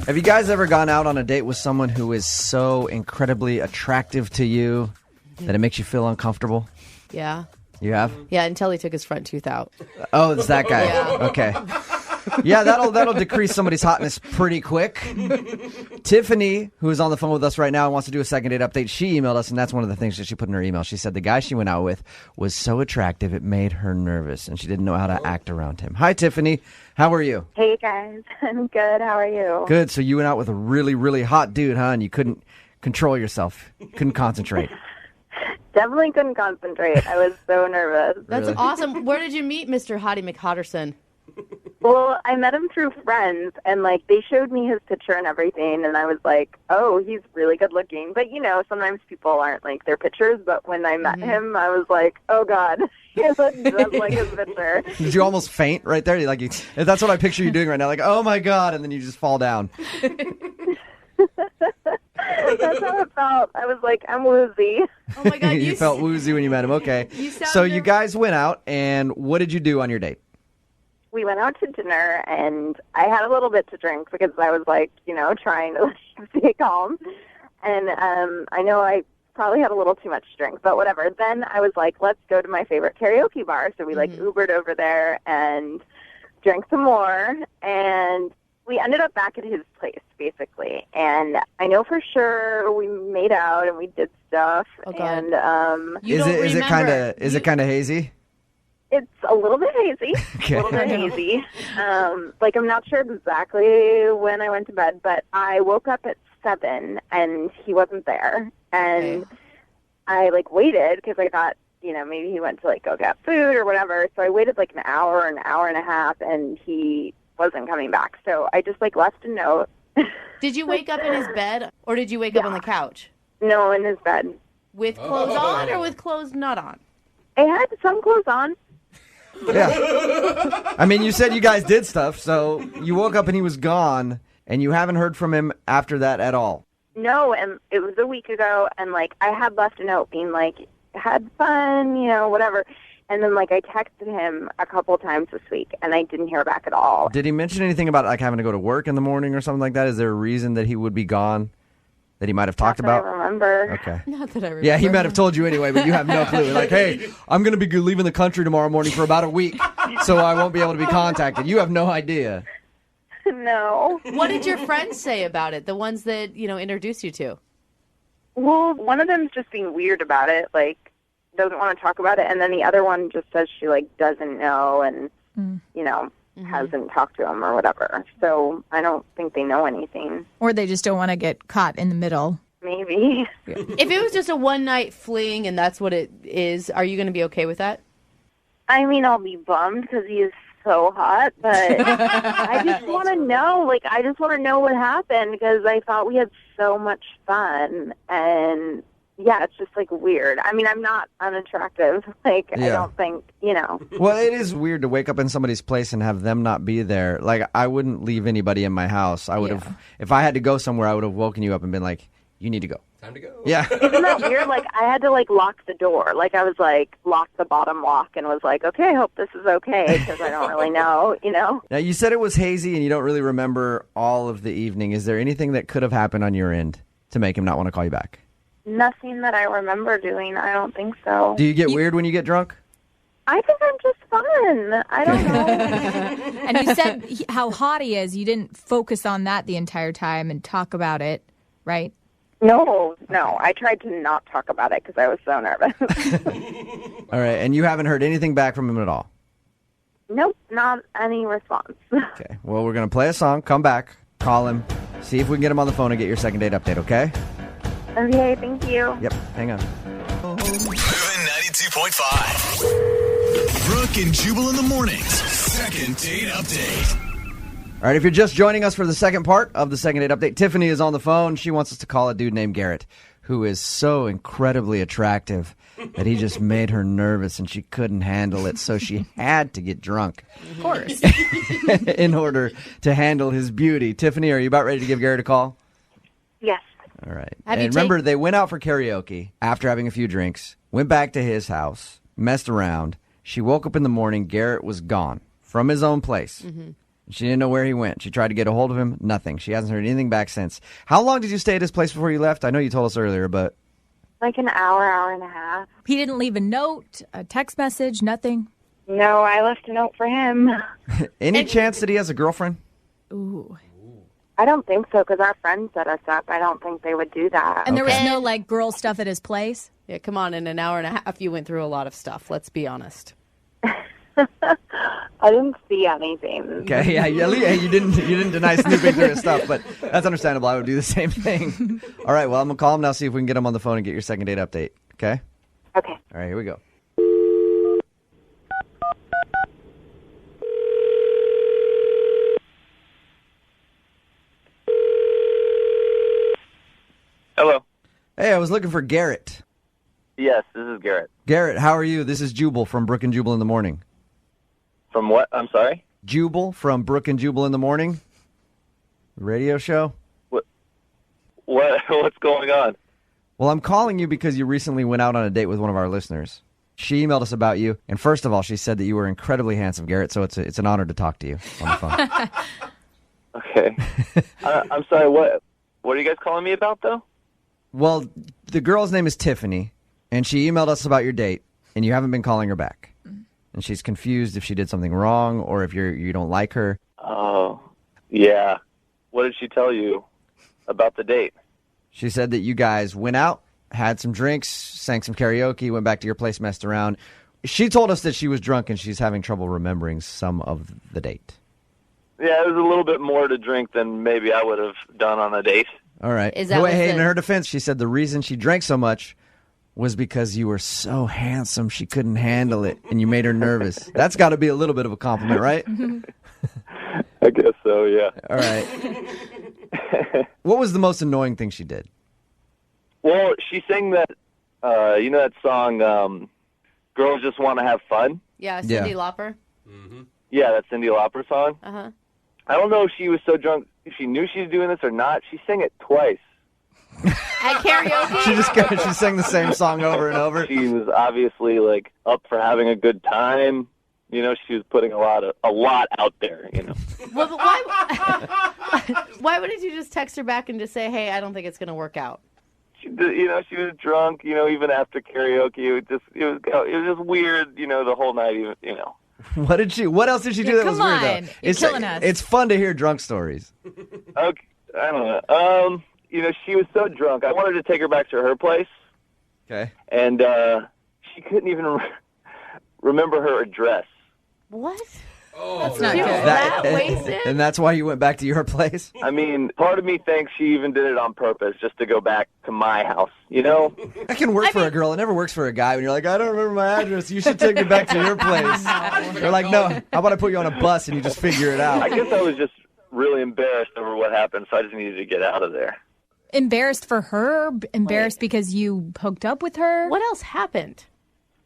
Have you guys ever gone out on a date with someone who is so incredibly attractive to you that it makes you feel uncomfortable? Yeah. You have? Yeah, until he took his front tooth out. Oh, it's that guy. Yeah. Okay. Yeah, that'll decrease somebody's hotness pretty quick. Tiffany, who is on the phone with us right now and wants to do a second date update, she emailed us, and that's one of the things that she put in her email. She said the guy she went out with was so attractive it made her nervous, and she didn't know how to act around him. Hi, Tiffany. How are you? Hey, guys. I'm good. How are you? Good. So you went out with a really, really hot dude, huh? And you couldn't control yourself. Couldn't concentrate. Definitely couldn't concentrate. I was so nervous. That's Really? awesome. Where did you meet Mr. Hottie McHotterson? Well, I met him through friends, and, like, they showed me his picture and everything, and I was like, oh, he's really good looking. But, you know, sometimes people aren't like their pictures, but when I met him, I was like, oh, God, he looks just like his picture. Did you almost faint right there? That's what I picture you doing right now. Like, oh, my God, and then you just fall down. That's how it felt. I was like, I'm woozy. Oh, my God. You felt woozy when you met him. Okay. So you guys went out, and what did you do on your date? We went out to dinner, and I had a little bit to drink because I was, like, you know, trying to stay calm. And I know I probably had a little too much to drink, but whatever. Then I was like, let's go to my favorite karaoke bar. So we, like, Ubered over there and drank some more, and we ended up back at his place, basically. And I know for sure we made out and we did stuff. Oh, God. And Is it kind of hazy? it's a little bit hazy. Okay. A little bit hazy. Like, I'm not sure exactly when I went to bed, but I woke up at 7 and he wasn't there. And I, like, waited because I thought, you know, maybe he went to, like, go get food or whatever. So I waited, like, an hour and a half, and he wasn't coming back. So I just, like, left a note. Did you wake up in his bed, or did you wake up on the couch? No, in his bed. With clothes on or with clothes not on? I had some clothes on. Yeah. I mean, you said you guys did stuff, so you woke up and he was gone, and you haven't heard from him after that at all. No, and it was a week ago, and, like, I had left a note being like, had fun, you know, whatever. And then, like, I texted him a couple times this week, and I didn't hear back at all. Did he mention anything about, like, having to go to work in the morning or something like that? Is there a reason that he would be gone that he might have talked about? I remember. Okay. Not that I remember. Yeah, he might have told you anyway, but you have no clue. Like, hey, I'm going to be leaving the country tomorrow morning for about a week, so I won't be able to be contacted. You have no idea. No. What did your friends say about it? The ones that, you know, introduced you to? Well, one of them's just being weird about it, like doesn't want to talk about it, and then the other one just says she like doesn't know and hasn't talked to him or whatever. So I don't think they know anything. Or they just don't want to get caught in the middle. Maybe. If it was just a one-night fling and that's what it is, are you going to be okay with that? I mean, I'll be bummed because he is so hot, but I just want to know. Like, I just want to know what happened because I thought we had so much fun, and yeah, it's just like weird. I mean, I'm not unattractive. Like, I don't think, Well, it is weird to wake up in somebody's place and have them not be there. Like, I wouldn't leave anybody in my house. I would have, if I had to go somewhere, I would have woken you up and been like, you need to go. Time to go. Yeah. Isn't that weird? Like, I had to, like, lock the door. Like, I was, like, lock the bottom lock and was like, okay, I hope this is okay because I don't really know, Now, you said it was hazy and you don't really remember all of the evening. Is there anything that could have happened on your end to make him not want to call you back? Nothing that I remember doing. I don't think so. Do you get weird when you get drunk? I think I'm just fun. I don't know. And you said how hot he is. You didn't focus on that the entire time and talk about it, right? No. I tried to not talk about it because I was so nervous. All right, and you haven't heard anything back from him at all? Nope, not any response. Okay, well, we're going to play a song, come back, call him, see if we can get him on the phone and get your second date update, okay? Okay, thank you. Yep, hang on. Moving 92.5. Brooke and Jubal in the mornings. Second date update. All right, if you're just joining us for the second part of the second date update, Tiffany is on the phone. She wants us to call a dude named Garrett, who is so incredibly attractive that he just made her nervous and she couldn't handle it, so she had to get drunk. Of course. In order to handle his beauty. Tiffany, are you about ready to give Garrett a call? Yes. All right. Have you And remember, they went out for karaoke after having a few drinks, went back to his house, messed around. She woke up in the morning. Garrett was gone from his own place. Mm-hmm. She didn't know where he went. She tried to get a hold of him. Nothing. She hasn't heard anything back since. How long did you stay at his place before you left? I know you told us earlier, but... Like an hour and a half. He didn't leave a note, a text message, nothing? No, I left a note for him. Any chance that he has a girlfriend? Ooh. I don't think so because our friends set us up. I don't think they would do that. And there was no, like, girl stuff at his place? Yeah, come on. In an hour and a half, you went through a lot of stuff. Let's be honest. I didn't see anything. Okay, yeah, you didn't deny snooping through his stuff, but that's understandable. I would do the same thing. All right, well, I'm going to call him now, see if we can get him on the phone and get your second date update, okay? Okay. All right, here we go. Hello. Hey, I was looking for Garrett. Yes, this is Garrett. Garrett, how are you? This is Jubal from Brooke and Jubal in the morning. From what? I'm sorry? Jubal from Brooke and Jubal in the morning. Radio show. What's going on? Well, I'm calling you because you recently went out on a date with one of our listeners. She emailed us about you, and first of all, she said that you were incredibly handsome, Garrett, so it's an honor to talk to you on the phone. Okay. I'm sorry, what are you guys calling me about, though? Well, the girl's name is Tiffany, and she emailed us about your date, and you haven't been calling her back. And she's confused if she did something wrong or if you don't like her. Oh, yeah. What did she tell you about the date? She said that you guys went out, had some drinks, sang some karaoke, went back to your place, messed around. She told us that she was drunk and she's having trouble remembering some of the date. Yeah, it was a little bit more to drink than maybe I would have done on a date. All right. Is that Hey, in her defense, she said the reason she drank so much was because you were so handsome she couldn't handle it and you made her nervous. That's got to be a little bit of a compliment, right? I guess so, yeah. All right. What was the most annoying thing she did? Well, she sang that, that song, Girls Just Want to Have Fun? Yeah, Cyndi Lauper. Mm-hmm. Yeah, that Cyndi Lauper song. Uh-huh. I don't know if she was so drunk, if she knew she was doing this or not. She sang it twice. At karaoke? She sang the same song over and over. She was obviously like up for having a good time. You know, she was putting a lot out there. You know. Well, but why wouldn't you just text her back and just say, "Hey, I don't think it's going to work out"? She was drunk. Even after karaoke, it was just weird. The whole night. What else did she do that was weird though? You're killing us. It's fun to hear drunk stories. Okay, I don't know. she was so drunk. I wanted to take her back to her place. Okay. And she couldn't even remember her address. What? Oh, That's not good. That- That wasted? And that's why you went back to your place? I mean, part of me thinks she even did it on purpose just to go back to my house, you know? That can work for a girl. It never works for a guy when you're like, I don't remember my address. You should take me back to your place. They're like, no, how about I put you on a bus and you just figure it out? I guess I was just really embarrassed over what happened, so I just needed to get out of there. Embarrassed for her? Embarrassed because you hooked up with her? What else happened?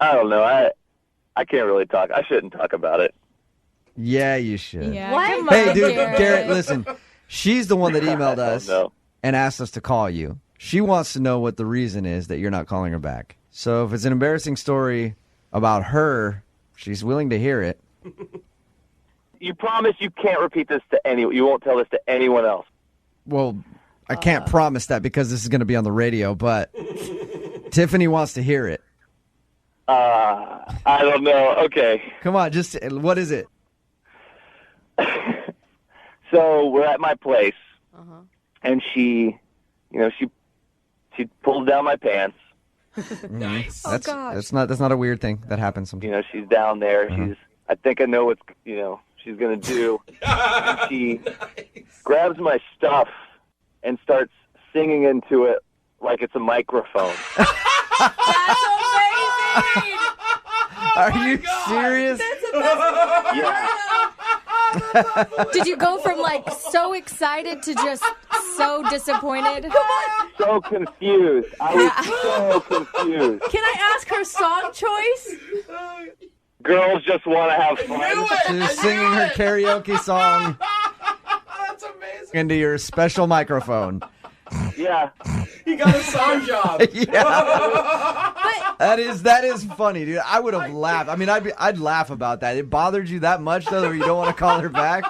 I don't know. I can't really talk. I shouldn't talk about it. Yeah, you should. Yeah, What? come Hey, on, dude, Garrett, listen. She's the one that emailed us know. and asked us to call you. She wants to know what the reason is that you're not calling her back. So if it's an embarrassing story about her, she's willing to hear it. You promise you can't repeat this to anyone. You won't tell this to anyone else. Well, I can't promise that because this is going to be on the radio, but Tiffany wants to hear it. I don't know. Okay. Come on, just what is it? So we're at my place, and she pulled down my pants. Nice. That's not a weird thing that happens sometimes. She's down there. I think I know what she's gonna do. And she grabs my stuff and starts singing into it like it's a microphone. That's amazing! Are you serious? That's the best Yeah. Did you go from like so excited to just so disappointed? So confused. I was so confused. Can I ask her song choice? Girls just want to have fun. She's singing her karaoke song That's amazing. into your special microphone. Yeah. He got a song job. Yeah. That is funny, dude. I would have laughed. I mean, I'd laugh about that. It bothered you that much, though, that you don't want to call her back?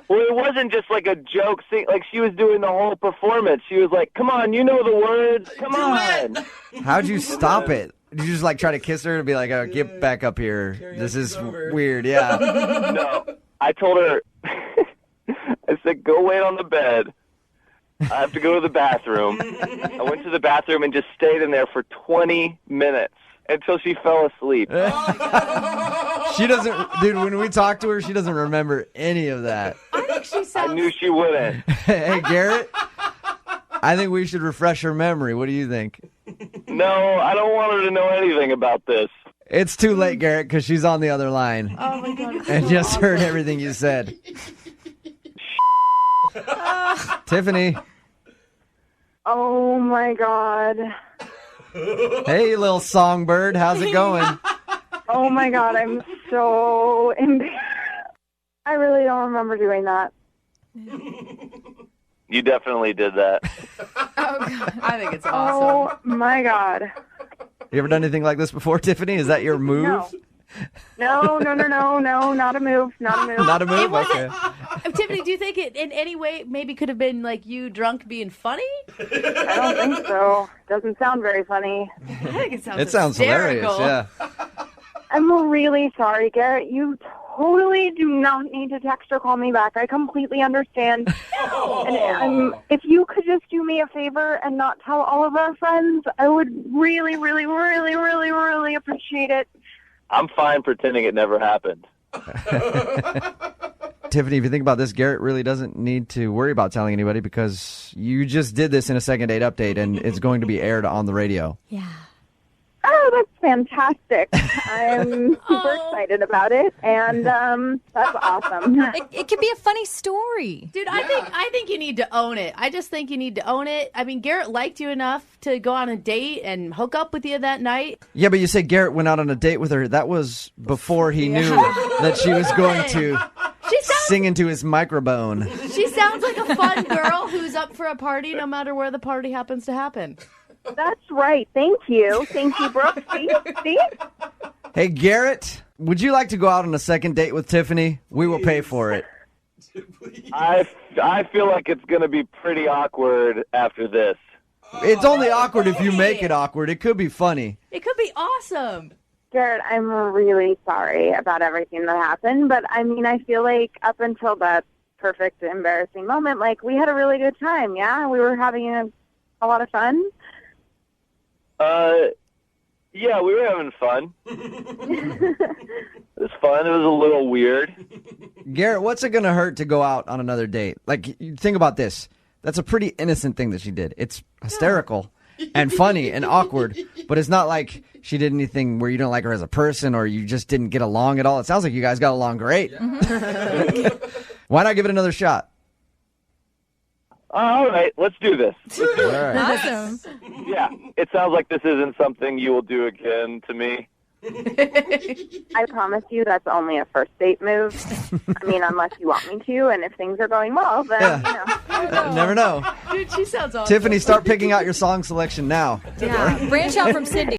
Well, it wasn't just like a joke. Like, she was doing the whole performance. She was like, come on, you know the words. Come on. How'd you stop it? Did you just, like, try to kiss her and be like, oh, get back up here. This is weird, yeah. No. I told her, I said, go wait on the bed. I have to go to the bathroom. I went to the bathroom and just stayed in there for 20 minutes until she fell asleep. She doesn't, dude, when we talk to her, she doesn't remember any of that. I think she sounds... I knew she wouldn't. Hey, Garrett, I think we should refresh her memory. What do you think? No, I don't want her to know anything about this. It's too late, Garrett, because she's on the other line. Oh, my God. it's And so just awesome. heard everything you said. Tiffany. Oh my God. Hey, little songbird. How's it going? Oh my God, I'm so embarrassed. I really don't remember doing that. You definitely did that. Oh, God. I think it's awesome. Oh my God. You ever done anything like this before, Tiffany? Is that your move? No, not a move. Not a move? It wasn't- Okay. Tiffany, do you think it in any way maybe could have been like you drunk being funny? I don't think so. Doesn't sound very funny. I think it sounds It sounds hilarious, hysterical. yeah. I'm really sorry, Garrett. You totally do not need to text or call me back. I completely understand. And if you could just do me a favor and not tell all of our friends, I would really, really, really, really, really appreciate it. I'm fine pretending it never happened. Tiffany, if you think about this, Garrett really doesn't need to worry about telling anybody because you just did this in a second date update and it's going to be aired on the radio. Yeah. Oh, that's fantastic. I'm super excited about it, and that's awesome. It could be a funny story. Dude, I think you need to own it. I just think you need to own it. I mean, Garrett liked you enough to go on a date and hook up with you that night. Yeah, but you say Garrett went out on a date with her. That was before he knew that she was going to sing into his microphone. She sounds like a fun girl who's up for a party no matter where the party happens to happen. That's right. Thank you. Thank you, Brooke. See? Hey, Garrett, would you like to go out on a second date with Tiffany? We will pay for it. I feel like it's going to be pretty awkward after this. It's only awkward if you make it awkward. It could be funny. It could be awesome. Garrett, I'm really sorry about everything that happened, but I mean, I feel like up until that perfect embarrassing moment. Like, we had a really good time. Yeah, we were having a lot of fun. Yeah, we were having fun. It was fun. It was a little weird. Garrett, what's it going to hurt to go out on another date? Like, you think about this. That's a pretty innocent thing that she did. It's hysterical and funny and awkward, but it's not like she did anything where you don't like her as a person or you just didn't get along at all. It sounds like you guys got along great. Why not give it another shot? All right, let's do this. All right. Awesome. Yeah, it sounds like this isn't something you will do again to me. I promise you that's only a first date move. I mean, unless you want me to, and if things are going well, then, Never know. Dude, she sounds awesome. Tiffany, start picking out your song selection now. Yeah. Branch out from Cindy.